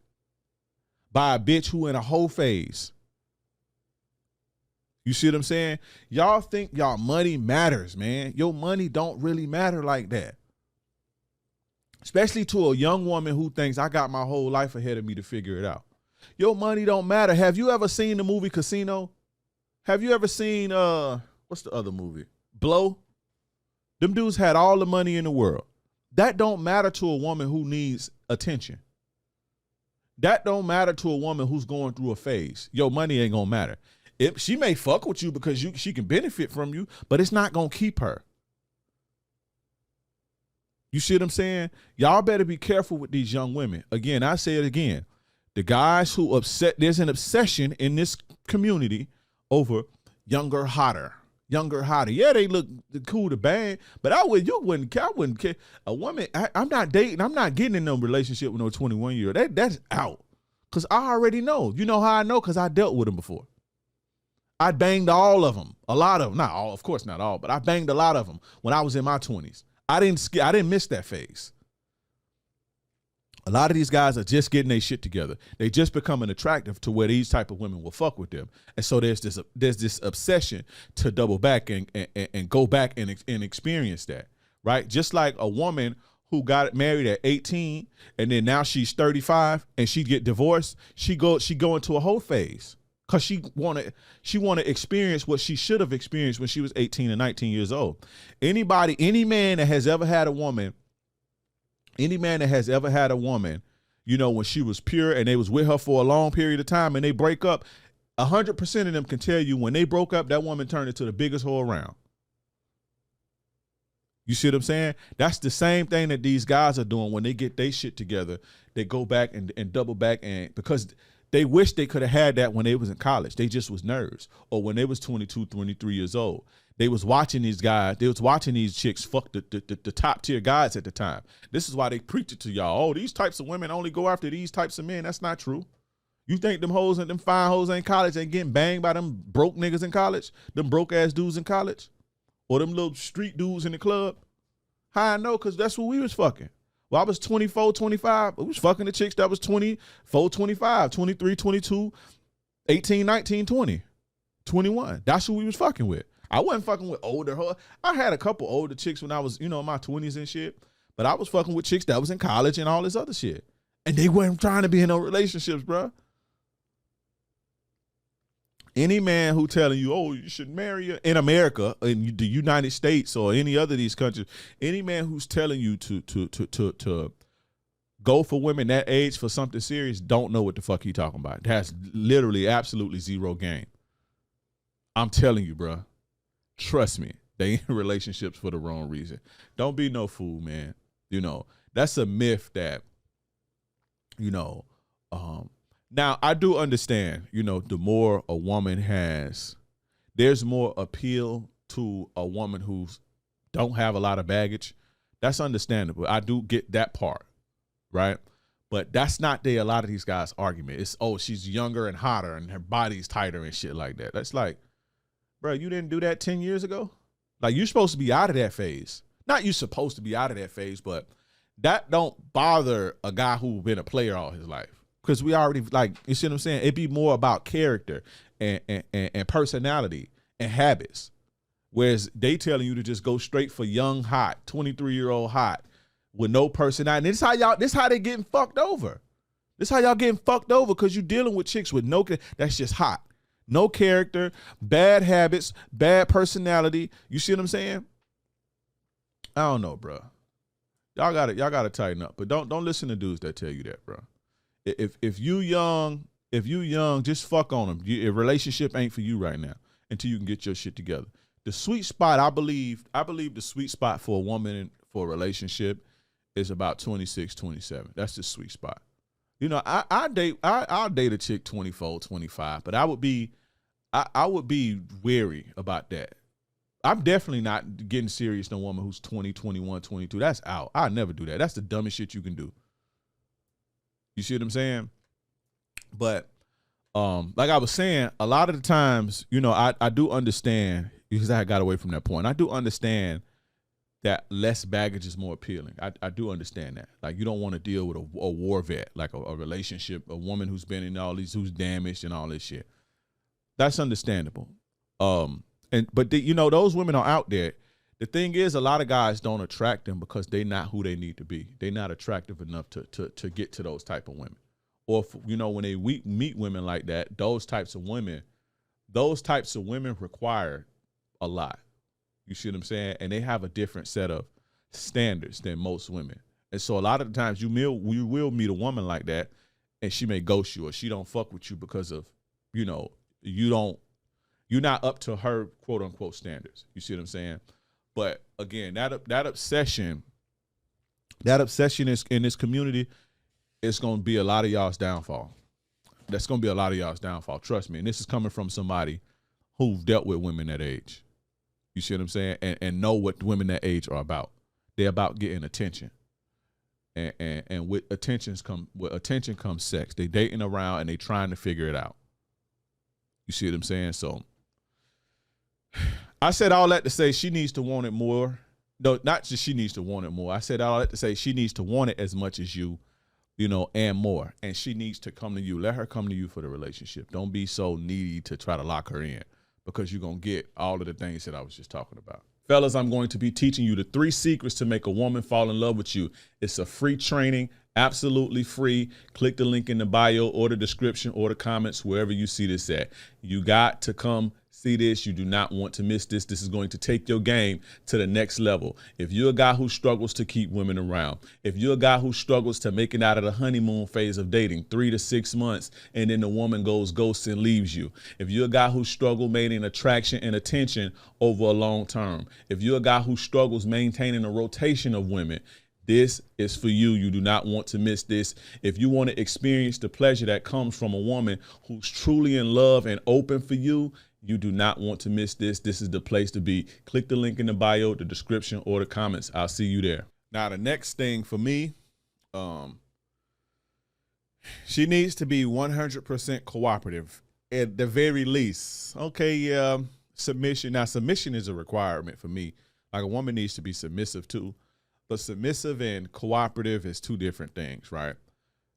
by a bitch who in a whole phase. You see what I'm saying? Y'all think y'all money matters, man. Your money don't really matter like that. Especially to a young woman who thinks I got my whole life ahead of me to figure it out. Your money don't matter. Have you ever seen the movie Casino? Have you ever seen what's the other movie? Blow? Them dudes had all the money in the world. That don't matter to a woman who needs attention. That don't matter to a woman who's going through a phase. Your money ain't gonna matter. She may fuck with you because she can benefit from you, but it's not gonna keep her. You see what I'm saying? Y'all better be careful with these young women. Again, I say it again. The guys who there's an obsession in this community over younger, hotter. Yeah, they look cool to bang, but I wouldn't care. A woman, I'm not dating, I'm not getting in no relationship with no 21-year-old. That's out. Cause I already know. You know how I know? Cause I dealt with them before. I banged all of them. A lot of them. Not all, of course not all, but I banged a lot of them when I was in my 20s. I didn't miss that phase. A lot of these guys are just getting their shit together. They just becoming attractive to where these type of women will fuck with them. And so there's this obsession to double back and go back and experience that, right? Just like a woman who got married at 18 and then now she's 35 and she get divorced, she go into a whole phase because she wanna experience what she should have experienced when she was 18 and 19 years old. Any man that has ever had a woman, you know, when she was pure and they was with her for a long period of time and they break up, 100% of them can tell you when they broke up, that woman turned into the biggest whore around. You see what I'm saying? That's the same thing that these guys are doing when they get their shit together. They go back and double back, and because they wish they could have had that when they was in college. They just was nerds. Or when they was 22, 23 years old. They was watching these guys. They was watching these chicks fuck the top tier guys at the time. This is why they preach it to y'all. Oh, these types of women only go after these types of men. That's not true. You think them hoes and them fine hoes in college ain't getting banged by them broke niggas in college? Them broke ass dudes in college? Or them little street dudes in the club? How I know? Because that's what we was fucking. Well, I was 24, 25. We was fucking the chicks that was 24, 25, 23, 22, 18, 19, 20, 21. That's who we was fucking with. I wasn't fucking with older hoes. I had a couple older chicks when I was, in my 20s and shit. But I was fucking with chicks that was in college and all this other shit. And they weren't trying to be in no relationships, bro. Any man who telling you, oh, you should marry in America, in the United States or any other of these countries, any man who's telling you to go for women that age for something serious don't know what the fuck he talking about. It has literally absolutely zero game. I'm telling you, bro. Trust me, they in relationships for the wrong reason. Don't be no fool, man. That's a myth that, now I do understand, the more a woman has, there's more appeal to a woman who's don't have a lot of baggage. That's understandable. I do get that part, right? But that's not a lot of these guys' argument. It's, oh, she's younger and hotter and her body's tighter and shit like that. That's like, bro, you didn't do that 10 years ago? Like, you're supposed to be out of that phase. Not you supposed to be out of that phase, but that don't bother a guy who's been a player all his life. Because we already, like, you see what I'm saying? It'd be more about character and personality and habits. Whereas they telling you to just go straight for young, hot, 23-year-old hot with no personality. And this how they getting fucked over. This how y'all getting fucked over because you dealing with chicks with that's just hot. No character, bad habits, bad personality. You see what I'm saying? I don't know, bro. Y'all gotta tighten up. But don't listen to dudes that tell you that, bro. If you young, just fuck on them. A relationship ain't for you right now until you can get your shit together. The sweet spot, I believe the sweet spot for a woman for a relationship is about 26, 27. That's the sweet spot. I'll date a chick 24, 25, but I would be wary about that. I'm definitely not getting serious to a woman who's 20, 21, 22. That's out. I'll never do that. That's the dumbest shit you can do. You see what I'm saying? But like I was saying, a lot of the times, I do understand, because I got away from that point. I do understand that less baggage is more appealing. I do understand that. Like, you don't want to deal with a war vet, like a relationship, a woman who's been in all these, who's damaged and all this shit. That's understandable. But those women are out there. The thing is, a lot of guys don't attract them because they're not who they need to be. They're not attractive enough to get to those type of women. Or, when they meet women like that, those types of women require a lot. You see what I'm saying? And they have a different set of standards than most women. And so a lot of the times you will meet a woman like that, and she may ghost you, or she don't fuck with you because of, you know, you're not up to her quote unquote standards. You see what I'm saying? But again, that obsession is in this community, it's gonna be a lot of y'all's downfall. That's gonna be a lot of y'all's downfall. Trust me. And this is coming from somebody who've dealt with women that age. You see what I'm saying? And know what women that age are about. They're about getting attention. And with attention comes sex. They dating around and they trying to figure it out. You see what I'm saying? So I said all that to say she needs to want it more. No, not just she needs to want it more. I said all that to say she needs to want it as much as you know, and more. And she needs to come to you. Let her come to you for the relationship. Don't be so needy to try to lock her in, because you're going to get all of the things that I was just talking about. Fellas, I'm going to be teaching you the 3 secrets to make a woman fall in love with you. It's a free training, absolutely free. Click the link in the bio or the description or the comments, wherever you see this at. You got to come see this. You do not want to miss this. This is going to take your game to the next level. If you're a guy who struggles to keep women around, if you're a guy who struggles to make it out of the honeymoon phase of dating, 3 to 6 months, and then the woman goes ghost and leaves you. If you're a guy who struggles maintaining attraction and attention over a long term. If you're a guy who struggles maintaining a rotation of women, this is for you. You do not want to miss this. If you want to experience the pleasure that comes from a woman who's truly in love and open for you, you do not want to miss this. This is the place to be. Click the link in the bio, the description, or the comments. I'll see you there. Now, the next thing for me, she needs to be 100% cooperative at the very least. Okay, yeah, submission. Now, submission is a requirement for me. Like, a woman needs to be submissive too. But submissive and cooperative is 2 different things, right?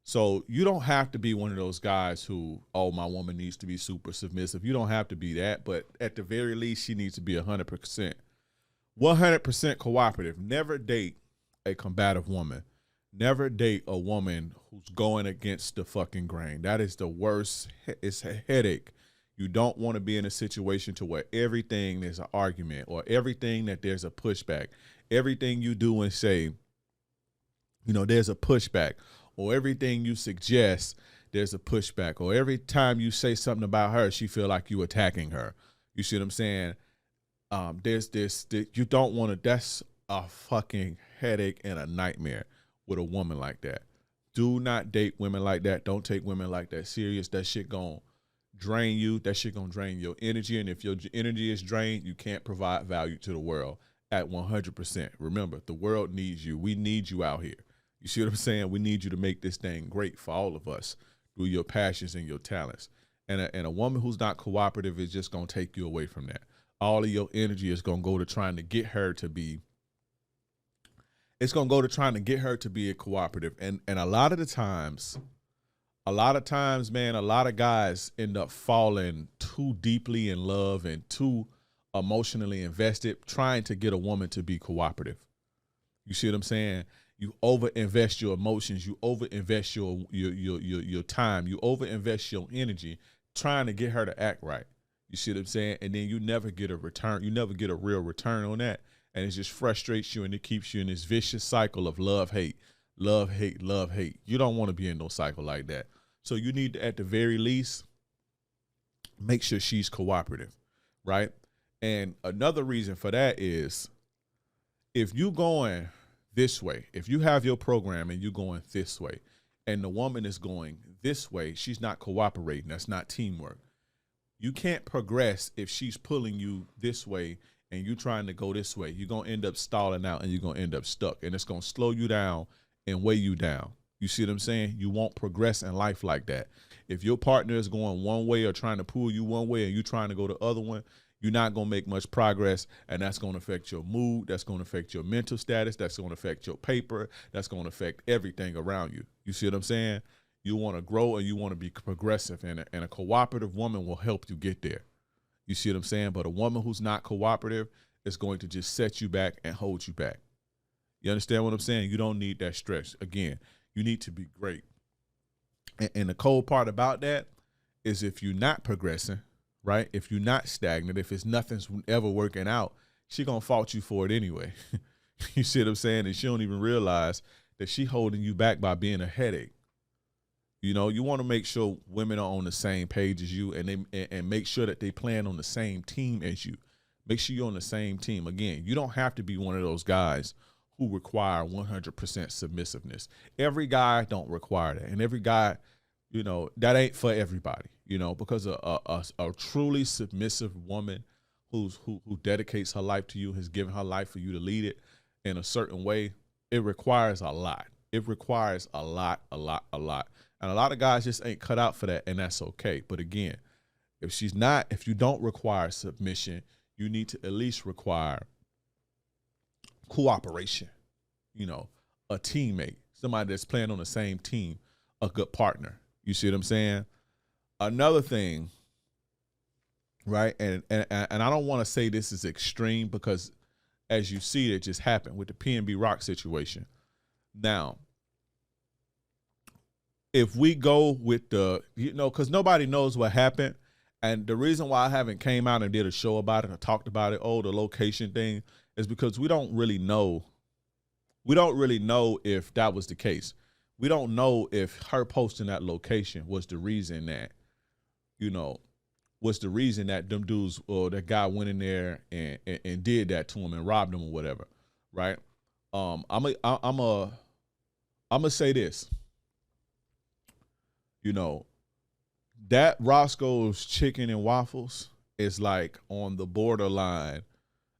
So you don't have to be one of those guys who, oh, my woman needs to be super submissive. You don't have to be that, but at the very least, she needs to be 100%. 100% cooperative. Never date a combative woman. Never date a woman who's going against the fucking grain. That is the worst. It's a headache. You don't want to be in a situation to where everything there's an argument, or everything that there's a pushback. Everything you do and say, you know, there's a pushback. Or everything you suggest, there's a pushback. Or every time you say something about her, she feel like you attacking her. You see what I'm saying? There's this, you don't want to, that's a fucking headache and a nightmare with a woman like that. Do not date women like that. Don't take women like that serious. That shit gonna drain you. That shit gonna drain your energy. And if your energy is drained, you can't provide value to the world at 100%. Remember, the world needs you. We need you out here. You see what I'm saying? We need you to make this thing great for all of us through your passions and your talents. And a woman who's not cooperative is just going to take you away from that. All of your energy is going to go to trying to get her to be, it's going to go to trying to get her to be a cooperative. And a lot of times, man, a lot of guys end up falling too deeply in love and too emotionally invested trying to get a woman to be cooperative. You see what I'm saying? You overinvest your emotions, you overinvest your time, you overinvest your energy trying to get her to act right. You see what I'm saying? And then you never get a return. You never get a real return on that. And it just frustrates you, and it keeps you in this vicious cycle of love, hate, love, hate, love, hate. You don't want to be in no cycle like that. So you need to, at the very least, make sure she's cooperative, right? And another reason for that is, if you going this way, if you have your program and you're going this way, and the woman is going this way, she's not cooperating. That's not teamwork. You can't progress if she's pulling you this way and you trying to go this way. You're going to end up stalling out, and you're going to end up stuck, and it's going to slow you down and weigh you down. You see what I'm saying? You won't progress in life like that. If your partner is going one way or trying to pull you one way and you trying to go the other one, you're not going to make much progress, and that's going to affect your mood. That's going to affect your mental status. That's going to affect your paper. That's going to affect everything around you. You see what I'm saying? You want to grow, and you want to be progressive, and a cooperative woman will help you get there. You see what I'm saying? But a woman who's not cooperative is going to just set you back and hold you back. You understand what I'm saying? You don't need that stress. Again, you need to be great. And the cold part about that is, if you're not progressing, right? If you're not stagnant, if it's nothing's ever working out, she gonna fault you for it anyway. You see what I'm saying? And she don't even realize that she holding you back by being a headache. You know, you want to make sure women are on the same page as you, and make sure that they playing on the same team as you. Make sure you're on the same team. Again, you don't have to be one of those guys who require 100% submissiveness. Every guy don't require that, and every guy, you know, that ain't for everybody. You know, because a truly submissive woman who dedicates her life to you, has given her life for you to lead it in a certain way, it requires a lot. It requires a lot. And a lot of guys just ain't cut out for that, and that's okay. But again, if you don't require submission, you need to at least require cooperation, you know, a teammate, somebody that's playing on the same team, a good partner. You see what I'm saying? Another thing, right? And I don't want to say this is extreme, because as you see, it just happened with the PNB Rock situation. Now, if we go with because nobody knows what happened, and the reason why I haven't came out and did a show about it or talked about it, the location thing, is because we don't really know. We don't really know if that was the case. We don't know if her posting that location was the reason that, them dudes or that guy went in there and did that to him and robbed him or whatever, right? I'm gonna say this. That Roscoe's Chicken and Waffles is like on the borderline.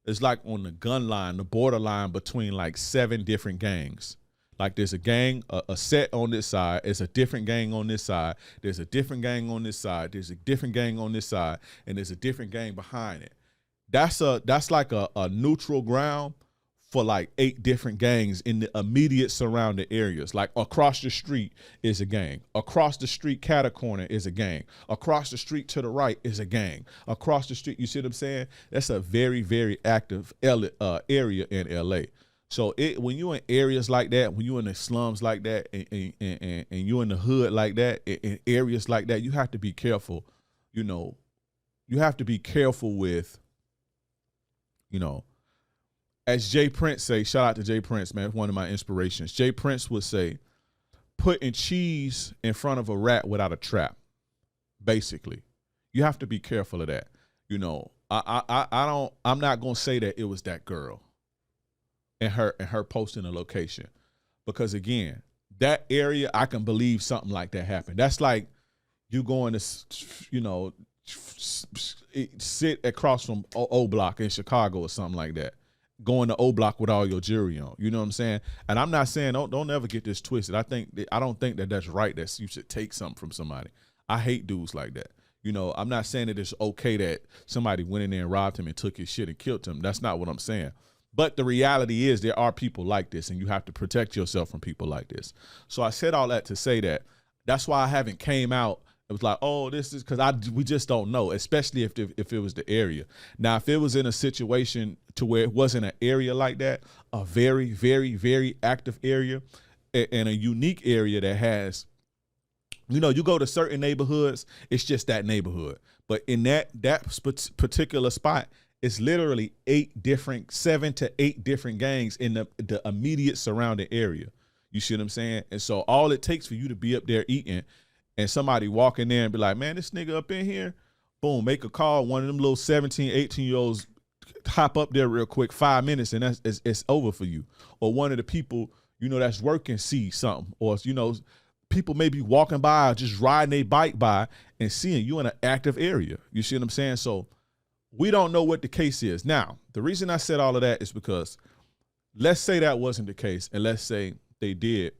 It's like on the gun line, the borderline between like 7 different gangs. Like there's a gang, a set on this side. It's a different gang on this side. There's a different gang on this side. There's a different gang on this side, and there's a different gang behind it. That's like a neutral ground for like 8 different gangs in the immediate surrounding areas. Like across the street is a gang. Across the street, cat corner is a gang. Across the street to the right is a gang. Across the street, you see what I'm saying? That's a very, very active area in LA. So when you're in areas like that, when you're in the slums like that, and you're in the hood like that, in areas like that, you have to be careful. You have to be careful with, as Jay Prince say, shout out to Jay Prince, man, one of my inspirations. Jay Prince would say, putting cheese in front of a rat without a trap. Basically, you have to be careful of that. I'm not gonna say that it was that girl and her posting a location, because again, that area, I can believe something like that happened. That's like you going to, sit across from O Block in Chicago or something like that. Going to O Block with all your jewelry on, you know what I'm saying? And I'm not saying don't ever get this twisted. I don't think that that's right, that you should take something from somebody. I hate dudes like that. I'm not saying that it's okay that somebody went in there and robbed him and took his shit and killed him. That's not what I'm saying. But the reality is there are people like this, and you have to protect yourself from people like this. So I said all that to say that's why I haven't came out. It was like, this is because we just don't know, especially if it was the area. Now, if it was in a situation to where it wasn't an area like that, a very, very, very active area, and a unique area that has, you go to certain neighborhoods, it's just that neighborhood. But in that particular spot, it's literally 7 to 8 different gangs in the immediate surrounding area. You see what I'm saying? And so all it takes for you to be up there eating, and somebody walk in there and be like, man, this nigga up in here, boom, make a call. One of them little 17, 18-year-olds hop up there real quick, 5 minutes, and it's over for you. Or one of the people, that's working see something. Or, people may be walking by or just riding their bike by and seeing you in an active area. You see what I'm saying? So we don't know what the case is. Now, the reason I said all of that is because let's say that wasn't the case, and let's say they did.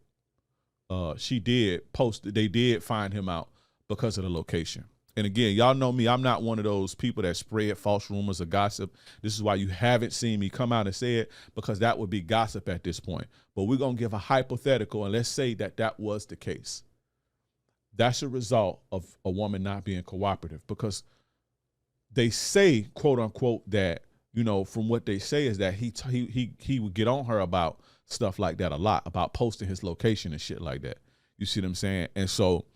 She did post, they did find him out because of the location. And again, y'all know me, I'm not one of those people that spread false rumors or gossip. This is why you haven't seen me come out and say it, because that would be gossip at this point. But we're going to give a hypothetical, and let's say that was the case. That's a result of a woman not being cooperative, because they say, quote unquote, that, from what they say is that he would get on her about stuff like that a lot, about posting his location and shit like that. You see what I'm saying? And so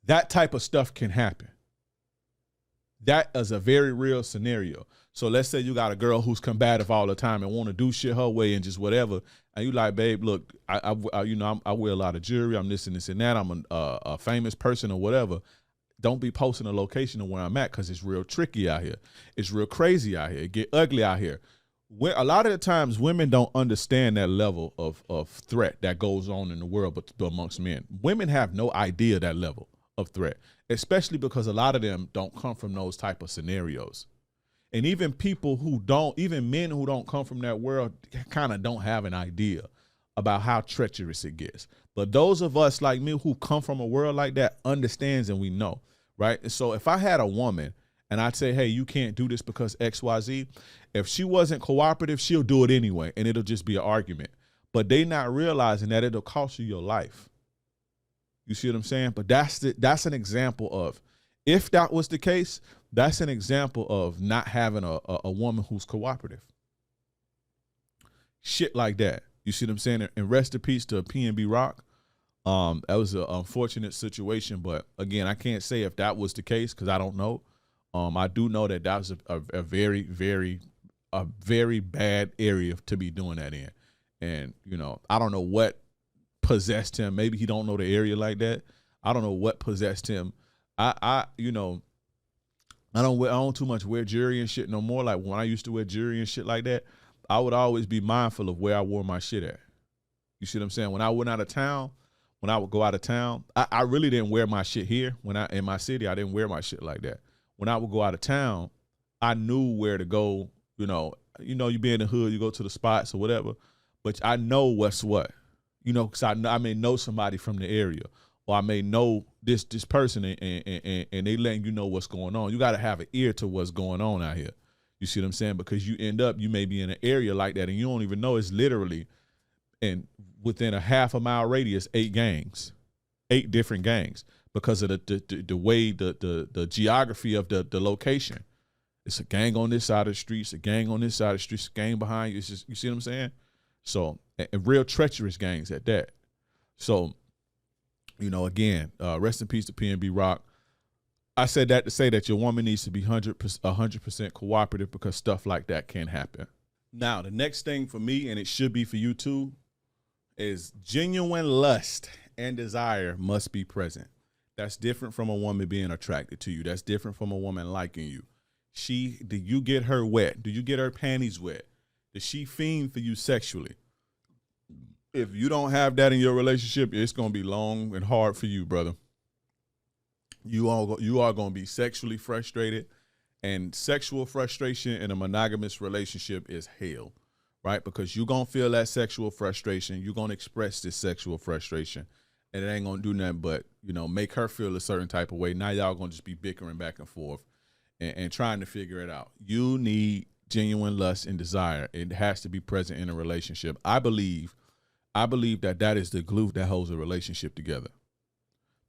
that type of stuff can happen. That is a very real scenario. So let's say you got a girl who's combative all the time and want to do shit her way and just whatever, and you like, babe, look, I wear a lot of jewelry, I'm this and this and that, I'm a famous person or whatever. Don't be posting a location of where I'm at because it's real tricky out here. It's real crazy out here. It get ugly out here. A lot of the times women don't understand that level of threat that goes on in the world but amongst men. Women have no idea that level of threat, especially because a lot of them don't come from those type of scenarios. And even men who don't come from that world kind of don't have an idea about how treacherous it gets. But those of us like me who come from a world like that understands, and we know, right? And so if I had a woman and I'd say, hey, you can't do this because XYZ, if she wasn't cooperative, she'll do it anyway, and it'll just be an argument. But they not realizing that it'll cost you your life. You see what I'm saying? But that's an example of, if that was the case, that's an example of not having a woman who's cooperative. Shit like that. You see what I'm saying? And rest in peace to PNB Rock. That was an unfortunate situation, but again, I can't say if that was the case because I don't know. I do know that was a very, very, a very bad area to be doing that in. And, you know, I don't know what possessed him. Maybe he don't know the area like that. I don't know what possessed him. You know, I don't too much wear jewelry and shit no more. Like when I used to wear jewelry and shit like that, I would always be mindful of where I wore my shit at. You see what I'm saying? When I went out of town, when I would go out of town, I really didn't wear my shit here. In my city, I didn't wear my shit like that. When I would go out of town, I knew where to go. You know, you be in the hood, you go to the spots or whatever, but I know what's what. You know, because I may know somebody from the area, or I may know this person, and they letting you know what's going on. You got to have an ear to what's going on out here. You see what I'm saying? Because you may be in an area like that, and you don't even know it's literally, and within a half a mile radius, 8 different gangs, because of the way the geography of the location. It's a gang on this side of the street, it's a gang on this side of the street, it's a gang behind you. It's just, you see what I'm saying? So, and real treacherous gangs at that. So, you know, again, rest in peace to PNB Rock. I said that to say that your woman needs to be 100% cooperative, because stuff like that can happen. Now, the next thing for me, and it should be for you too, is genuine lust and desire must be present. That's different from a woman being attracted to you. That's different from a woman liking you. Do you get her wet? Do you get her panties wet? Does she fiend for you sexually? If you don't have that in your relationship, it's going to be long and hard for you, brother. You are going to be sexually frustrated, and sexual frustration in a monogamous relationship is hell, right? Because you're going to feel that sexual frustration. You're going to express this sexual frustration, and it ain't going to do nothing but, you know, make her feel a certain type of way. Now y'all going to just be bickering back and forth and trying to figure it out. You need genuine lust and desire. It has to be present in a relationship. I believe that is the glue that holds a relationship together.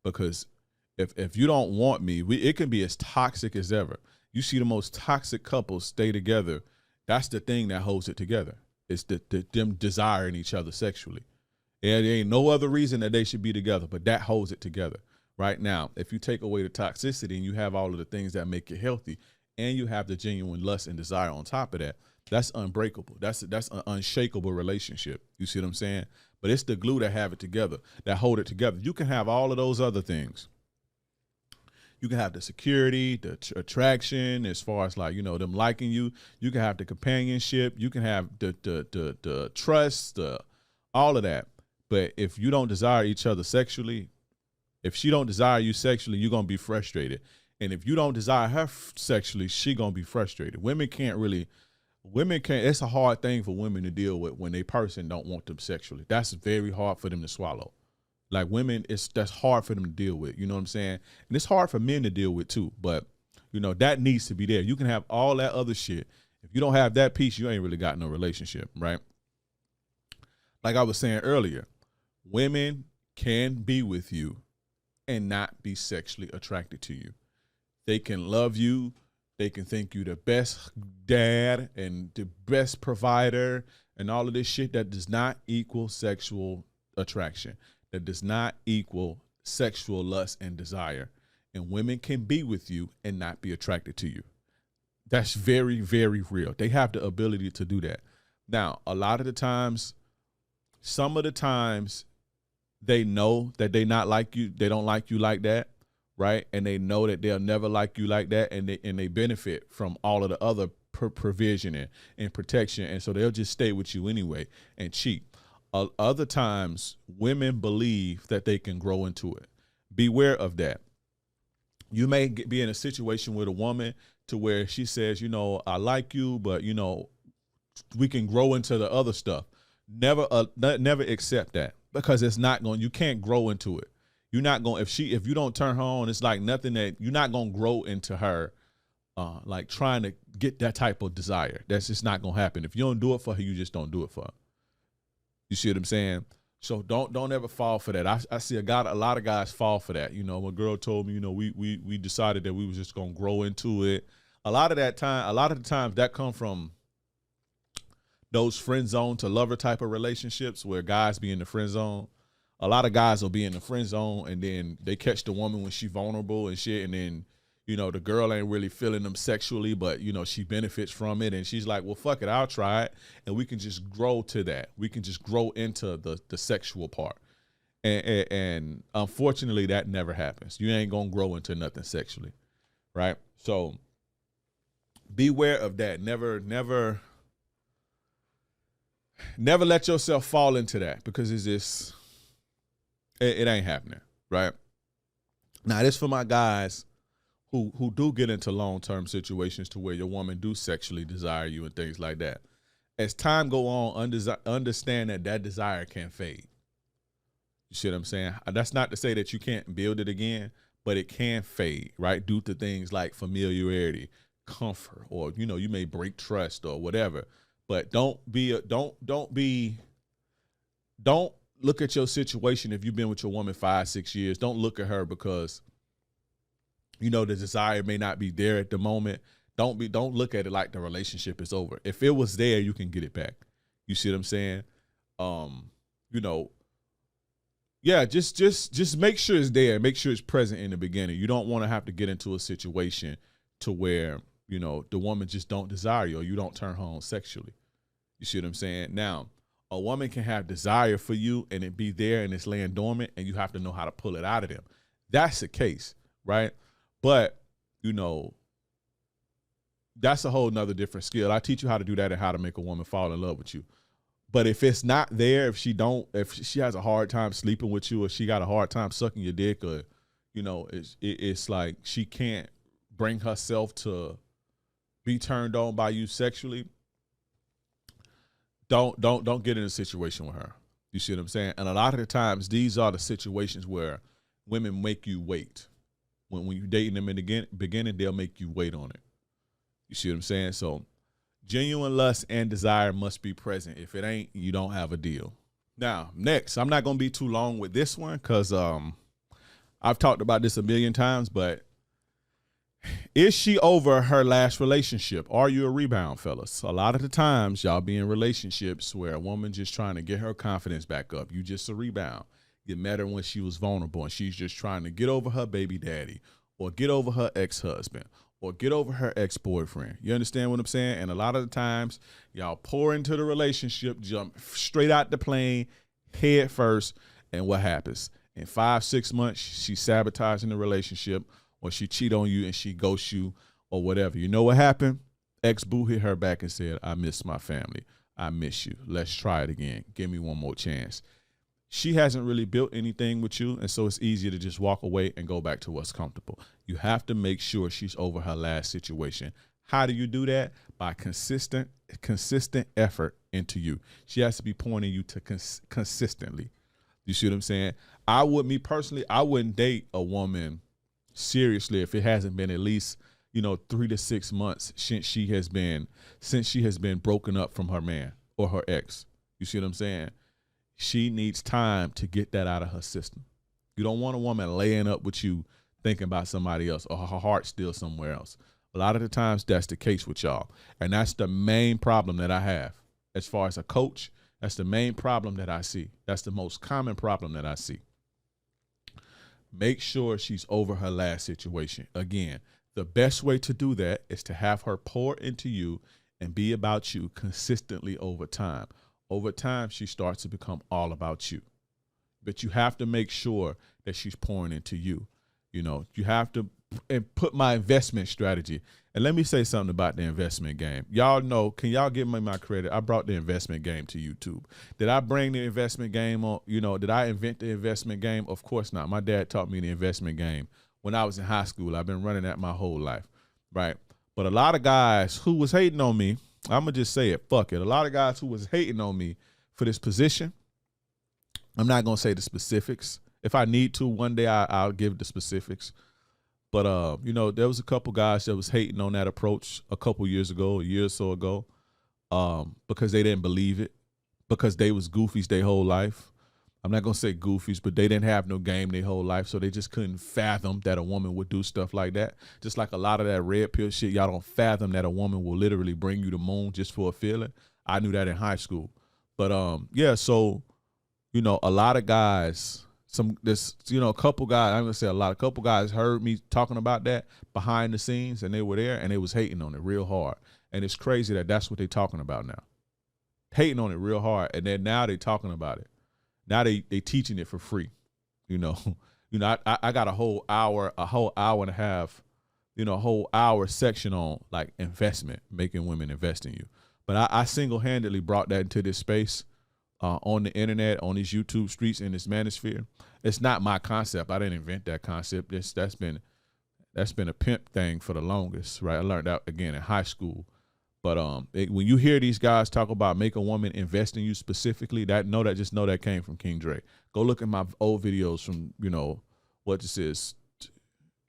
Because if you don't want me, it can be as toxic as ever. You see the most toxic couples stay together. That's the thing that holds it together. It's them desiring each other sexually. And there ain't no other reason that they should be together, but that holds it together. Right now, if you take away the toxicity and you have all of the things that make it healthy, and you have the genuine lust and desire on top of that, that's unbreakable. That's an unshakable relationship. You see what I'm saying? But it's the glue that have it together, that hold it together. You can have all of those other things. You can have the security, the attraction, as far as like, you know, them liking you. You can have the companionship. You can have the trust, all of that. But if you don't desire each other sexually, if she don't desire you sexually, you're going to be frustrated. And if you don't desire her sexually, she going to be frustrated. It's a hard thing for women to deal with when they person don't want them sexually. That's very hard for them to swallow. Like women, that's hard for them to deal with. You know what I'm saying? And it's hard for men to deal with too. But, you know, that needs to be there. You can have all that other shit. If you don't have that piece, you ain't really got no relationship, right? Like I was saying earlier, women can be with you and not be sexually attracted to you. They can love you. They can think you the best dad and the best provider and all of this shit. That does not equal sexual attraction. That does not equal sexual lust and desire. And women can be with you and not be attracted to you. That's very, very real. They have the ability to do that. Now, a lot of the times, some of the times they know that they not like you, they don't like you like that, right? And they know that they'll never like you like that, and they benefit from all of the other provision and protection, and so they'll just stay with you anyway and cheat. Other times, women believe that they can grow into it. Beware of that. You may be in a situation with a woman to where she says, you know, I like you, but you know, we can grow into the other stuff. Never accept that, because it's not going. You can't grow into it. You're not going. If you don't turn her on, it's like nothing that you're not going to grow into her. Like trying to get that type of desire. That's just not going to happen. If you don't do it for her, you just don't do it for her. You see what I'm saying? So don't ever fall for that. I see a lot of guys fall for that. You know, my girl told me, you know, we decided that we was just gonna grow into it. A lot of the times that come from those friend zone to lover type of relationships where guys be in the friend zone. A lot of guys will be in the friend zone and then they catch the woman when she vulnerable and shit, and then, you know, the girl ain't really feeling them sexually, but, you know, she benefits from it. And she's like, well, fuck it, I'll try it. And we can just grow to that. We can just grow into the sexual part. And unfortunately, that never happens. You ain't going to grow into nothing sexually, right? So beware of that. Never let yourself fall into that, because it's just, it ain't happening, right? Now, this for my guys who do get into long-term situations to where your woman do sexually desire you and things like that. As time go on, understand that desire can fade. You see what I'm saying? That's not to say that you can't build it again, but it can fade, right? Due to things like familiarity, comfort, or, you know, you may break trust or whatever. But don't look at your situation. If you've been with your woman 5-6 years, don't look at her because, you know, the desire may not be there at the moment. Don't look at it like the relationship is over. If it was there, you can get it back. You see what I'm saying? You know, yeah, just make sure it's there. Make sure it's present in the beginning. You don't want to have to get into a situation to where, you know, the woman just don't desire you or you don't turn her on sexually. You see what I'm saying? Now, a woman can have desire for you and it be there and it's laying dormant, and you have to know how to pull it out of them. That's the case, right? But, you know, that's a whole nother different skill. I teach you how to do that and how to make a woman fall in love with you. But if it's not there, if she has a hard time sleeping with you, or she got a hard time sucking your dick, or, you know, it's like she can't bring herself to be turned on by you sexually, don't get in a situation with her. You see what I'm saying? And a lot of the times, these are the situations where women make you wait. When you're dating them in the beginning, they'll make you wait on it. You see what I'm saying? So genuine lust and desire must be present. If it ain't, you don't have a deal. Now, next, I'm not going to be too long with this one because I've talked about this a million times, but is she over her last relationship? Are you a rebound, fellas? A lot of the times, y'all be in relationships where a woman just trying to get her confidence back up. You just a rebound. You met her when she was vulnerable and she's just trying to get over her baby daddy or get over her ex-husband or get over her ex-boyfriend. You understand what I'm saying? And a lot of the times, y'all pour into the relationship, jump straight out the plane, head first, and what happens? In 5-6 months, she's sabotaging the relationship, or she cheat on you and she ghosts you or whatever. You know what happened? Ex-boo hit her back and said, I miss my family. I miss you. Let's try it again. Give me one more chance. She hasn't really built anything with you, and so it's easier to just walk away and go back to what's comfortable. You have to make sure she's over her last situation. How do you do that? By consistent effort into you. She has to be pointing you to consistently. You see what I'm saying? I wouldn't date a woman seriously if it hasn't been at least, 3 to 6 months since she has been broken up from her man or her ex. You see what I'm saying? She needs time to get that out of her system. You don't want a woman laying up with you thinking about somebody else or her heart still somewhere else. A lot of the times that's the case with y'all. And that's the main problem that I have. As far as a coach, that's the main problem that I see. That's the most common problem that I see. Make sure she's over her last situation. Again, The best way to do that is to have her pour into you and be about you consistently over time. Over time, she starts to become all about you. But you have to make sure that she's pouring into you. You know, you have to put my investment strategy. And let me say something about the investment game. Y'all know, can y'all give me my credit? I brought the investment game to YouTube. Did I bring the investment game on? You know, did I invent the investment game? Of course not. My dad taught me the investment game when I was in high school. I've been running that my whole life, right? But a lot of guys who was hating on me, I'm going to just say it, fuck it. A lot of guys who was hating on me for this position, I'm not going to say the specifics. If I need to, one day I'll give the specifics. But, you know, there was a couple guys that was hating on that approach a couple years ago, a year or so ago, because they didn't believe it, because they was goofies their whole life. I'm not going to say goofies, but they didn't have no game their whole life, so they just couldn't fathom that a woman would do stuff like that. Just like a lot of that red pill shit, y'all don't fathom that a woman will literally bring you the moon just for a feeling. I knew that in high school. But, yeah, so, you know, a lot of guys, a couple guys, I'm going to say a couple guys heard me talking about that behind the scenes, and they were there, and they was hating on it real hard. And it's crazy that that's what they talking about now. Hating on it real hard, and then now they talking about it. Now they teaching it for free, you know. I got a whole hour and a half, you know, a whole hour section on like investment, making women invest in you. But I single-handedly brought that into this space on the internet, on these YouTube streets, in this manosphere. It's not my concept. I didn't invent that concept. That's been a pimp thing for the longest, right? I learned that again in high school. But when you hear these guys talk about make a woman invest in you specifically, just know that came from King Dre. Go look at my old videos from, you know, what this is,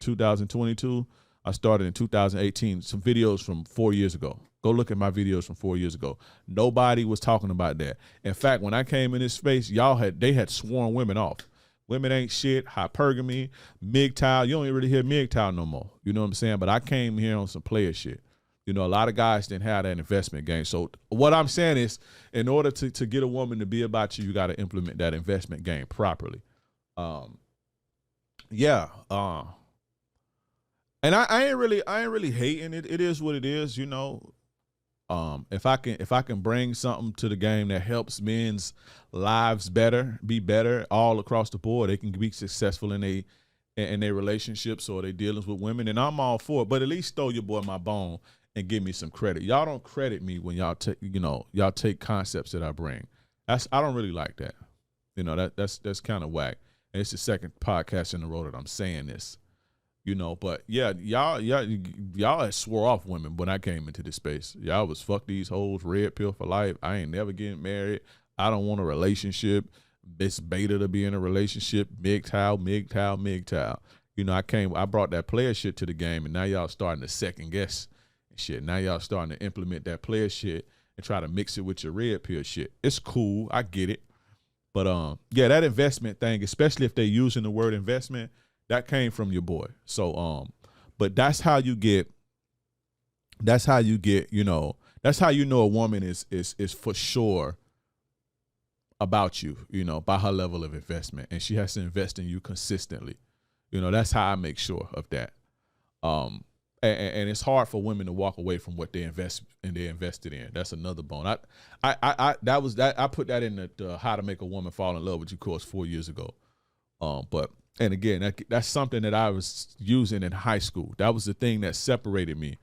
2022. I started in 2018. Some videos from 4 years ago. Go look at my videos from 4 years ago. Nobody was talking about that. In fact, when I came in this space, they had sworn women off. Women ain't shit, hypergamy, MGTOW. You don't even really hear MGTOW no more. You know what I'm saying? But I came here on some player shit. You know, a lot of guys didn't have that investment game. So what I'm saying is, in order to get a woman to be about you, you got to implement that investment game properly. Yeah. And I ain't really hating it. It is what it is, you know. If I can bring something to the game that helps men's lives be better all across the board, they can be successful in their relationships or their dealings with women, and I'm all for it. But at least throw your boy my bone and give me some credit. Y'all don't credit me when y'all take concepts that I bring. I don't really like that. You know, that's kind of whack. And it's the second podcast in a row that I'm saying this. You know, but yeah, y'all had swore off women when I came into this space. Y'all was fuck these hoes, red pill for life. I ain't never getting married. I don't want a relationship. It's beta to be in a relationship. MGTOW. You know, I brought that player shit to the game, and now y'all starting to second guess shit. Now y'all starting to implement that player shit and try to mix it with your red pill shit. It's cool. I get it. But yeah, that investment thing, especially if they're using the word investment, that came from your boy. So but that's how you get, you know, that's how you know a woman is for sure about you, you know, by her level of investment. And she has to invest in you consistently. You know, that's how I make sure of that. And it's hard for women to walk away from what they invested in. That's another bone. I put that in the How to Make a Woman Fall in Love with You course 4 years ago. And again, that's something that I was using in high school. That was the thing that separated me.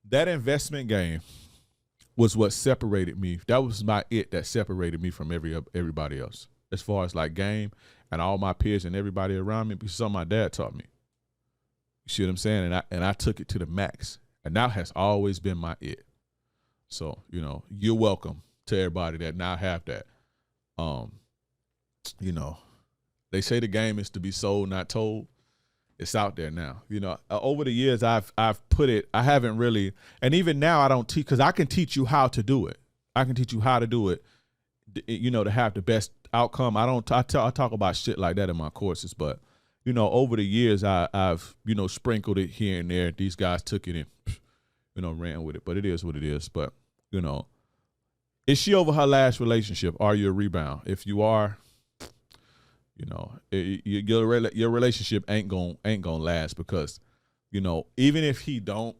That investment game was what separated me. That was that separated me from everybody else. As far as like game and all my peers and everybody around me, because something my dad taught me. You see what I'm saying? And I took it to the max. And that has always been my it. So, you know, you're welcome to everybody that now have that. You know, they say the game is to be sold, not told. It's out there now. You know, over the years, I've put it, I haven't really, and even now I don't teach, because I can teach you how to do it. I can teach you how to do it, you know, to have the best outcome. I talk about shit like that in my courses, but, you know, over the years, I've, you know, sprinkled it here and there. These guys took it and, you know, ran with it, but it is what it is. But, you know, is she over her last relationship? Are you a rebound? If you are, you know, your relationship ain't gonna last, because You know, even if the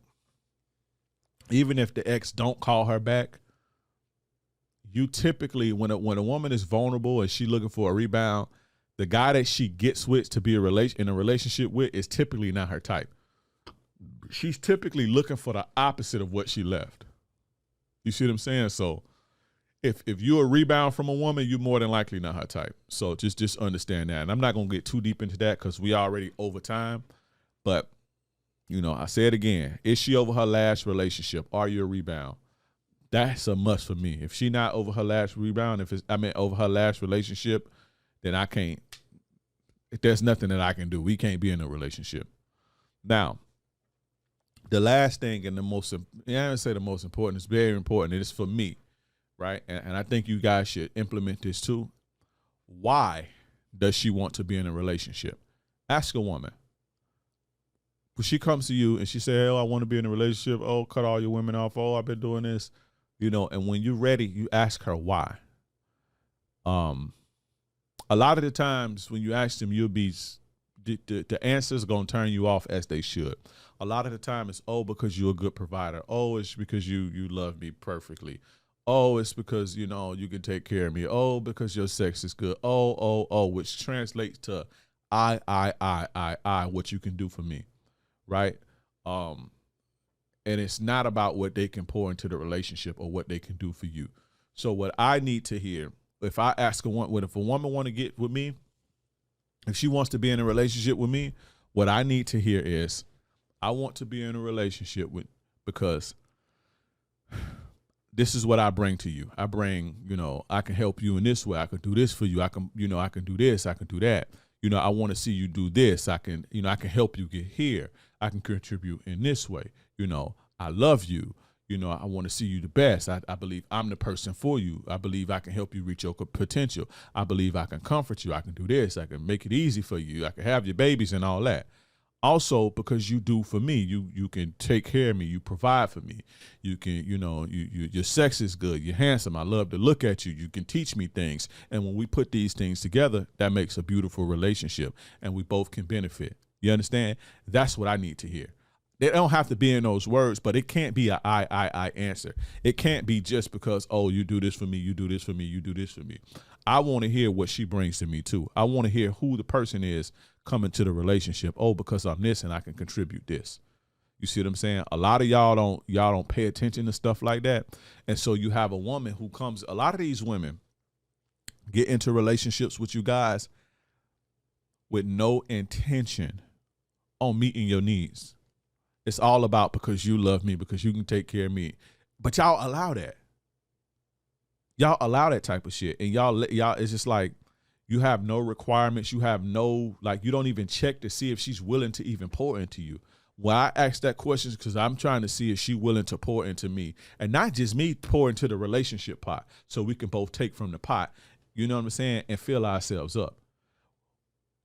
ex don't call her back, you typically, when a woman is vulnerable and she looking for a rebound, the guy that she gets with to be in a relationship with is typically not her type. She's typically looking for the opposite of what she left. You see what I'm saying? So if you're a rebound from a woman, you're more than likely not her type. So just understand that. And I'm not gonna get too deep into that because we already over time. But you know, I say it again. Is she over her last relationship? Are you a rebound? That's a must for me. If she not over her last rebound, over her last relationship, then I can't. There's nothing that I can do. We can't be in a relationship. Now, the last thing and I would say the most important, it's very important. It is for me, right? And I think you guys should implement this too. Why does she want to be in a relationship? Ask a woman. When she comes to you and she says, oh, I want to be in a relationship. Oh, cut all your women off. Oh, I've been doing this. You know, and when you're ready, you ask her why. A lot of the times when you ask them, you'll be, the answers going to turn you off as they should. A lot of the time it's, oh, because you're a good provider. Oh, it's because you love me perfectly. Oh, it's because, you know, you can take care of me. Oh, because your sex is good. Oh, which translates to I, what you can do for me. Right? And it's not about what they can pour into the relationship or what they can do for you. So what I need to hear, if I ask if a woman want to get with me, if she wants to be in a relationship with me, what I need to hear is, I want to be in a relationship because this is what I bring to you. I bring, you know, I can help you in this way. I can do this for you. I can do this. I can do that. You know, I want to see you do this. I can help you get here. I can contribute in this way. You know, I love you. You know, I want to see you the best. I believe I'm the person for you. I believe I can help you reach your potential. I believe I can comfort you. I can do this. I can make it easy for you. I can have your babies and all that. Also, because you do for me, you can take care of me. You provide for me. You can, you know, your sex is good. You're handsome. I love to look at you. You can teach me things. And when we put these things together, that makes a beautiful relationship, and we both can benefit. You understand? That's what I need to hear. They don't have to be in those words, but it can't be a I answer. It can't be just because, oh, you do this for me, you do this for me, you do this for me. I want to hear what she brings to me too. I want to hear who the person is coming to the relationship. Oh, because I'm this and I can contribute this. You see what I'm saying? A lot of y'all don't pay attention to stuff like that. And so you have a woman who comes, a lot of these women get into relationships with you guys with no intention on meeting your needs. It's all about because you love me, because you can take care of me. But y'all allow that. Y'all allow that type of shit. And y'all, it's just like, you have no requirements. You have no, like, you don't even check to see if she's willing to even pour into you. Well, I ask that question because I'm trying to see if she's willing to pour into me, and not just me pour into the relationship pot, so we can both take from the pot, you know what I'm saying, and fill ourselves up.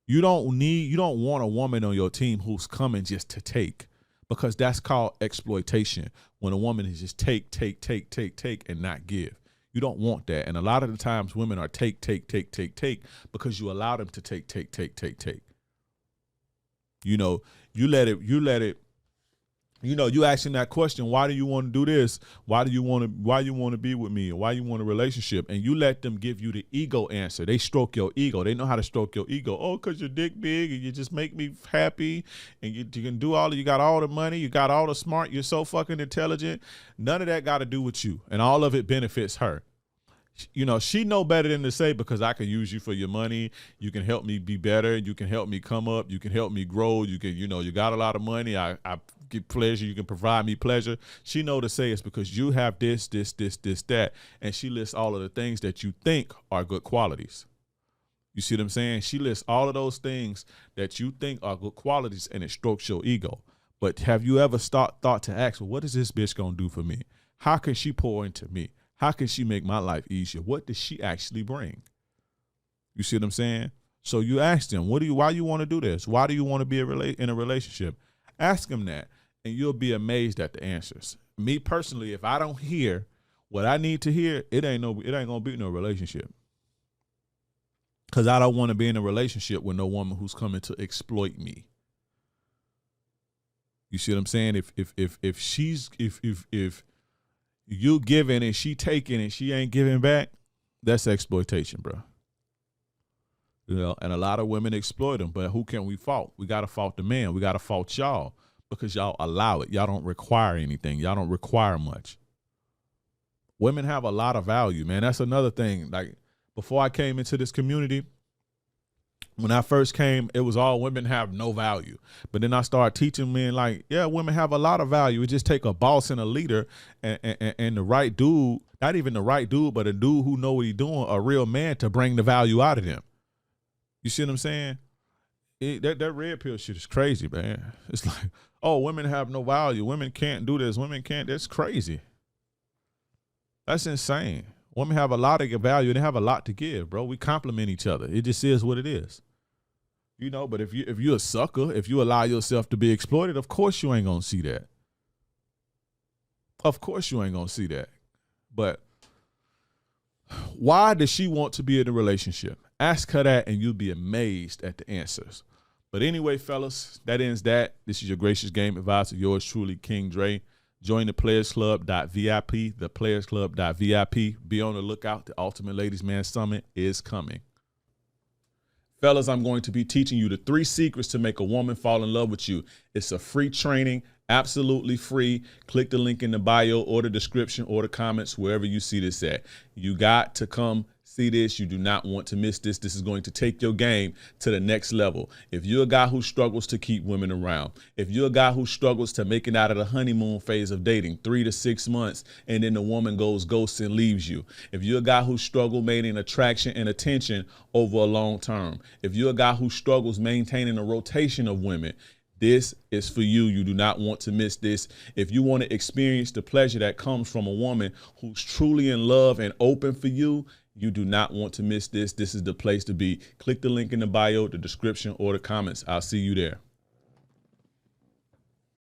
You don't want a woman on your team who's coming just to take, because that's called exploitation. When a woman is just take, and not give. You don't want that. And a lot of the times women are take, because you allow them to take. You know, you let it, you know, you asking that question, why do you want to do this? Why you want to be with me? Why you want a relationship? And you let them give you the ego answer. They stroke your ego. They know how to stroke your ego. Oh, because your dick big and you just make me happy, and you can do you got all the money, you got all the smart, you're so fucking intelligent. None of that got to do with you. And all of it benefits her. You know, she know better than to say, because I can use you for your money. You can help me be better. You can help me come up. You can help me grow. You can, you know, you got a lot of money. I get pleasure. You can provide me pleasure. She know to say it's because you have this, that. And she lists all of the things that you think are good qualities. You see what I'm saying? She lists all of those things that you think are good qualities, and it strokes your ego. But have you ever thought to ask, well, what is this bitch going to do for me? How can she pour into me? How can she make my life easier? What does she actually bring? You see what I'm saying? So you ask them, why you want to do this? Why do you want to be in a relationship? Ask them that, and you'll be amazed at the answers. Me personally, if I don't hear what I need to hear, it ain't gonna be no relationship. Because I don't want to be in a relationship with no woman who's coming to exploit me. You see what I'm saying? If you giving and she taking and she ain't giving back, that's exploitation, bro. You know, and a lot of women exploit them, but who can we fault? We got to fault the man. We got to fault y'all because y'all allow it. Y'all don't require anything. Y'all don't require much. Women have a lot of value, man. That's another thing. Like, before I came into this community, when I first came, it was all women have no value. But then I started teaching men, like, yeah, women have a lot of value. It just take a boss and a leader and the right dude, not even the right dude, but a dude who know what he's doing, a real man, to bring the value out of them. You see what I'm saying? That red pill shit is crazy, man. It's like, oh, women have no value. Women can't do this. Women can't. That's crazy. That's insane. Women have a lot of value. They have a lot to give, bro. We complement each other. It just is what it is. You know, but if you're a sucker, if you allow yourself to be exploited, of course you ain't gonna see that. Of course you ain't gonna see that. But why does she want to be in a relationship? Ask her that and you'll be amazed at the answers. But anyway, fellas, that ends that. This is your gracious game advisor, yours truly, King Dre. Join the playersclub.vip, the playersclub.vip. Be on the lookout. The Ultimate Ladies Man Summit is coming. Fellas, I'm going to be teaching you the 3 secrets to make a woman fall in love with you. It's a free training, absolutely free. Click the link in the bio or the description or the comments, wherever you see this at. You got to come see this. You do not want to miss this. This is going to take your game to the next level. If you're a guy who struggles to keep women around, if you're a guy who struggles to make it out of the honeymoon phase of dating, 3 to 6 months, and then the woman goes ghost and leaves you. If you're a guy who struggles maintaining attraction and attention over a long term. If you're a guy who struggles maintaining a rotation of women, this is for you. You do not want to miss this. If you want to experience the pleasure that comes from a woman who's truly in love and open for you, you do not want to miss this. This is the place to be. Click the link in the bio, the description, or the comments. I'll see you there.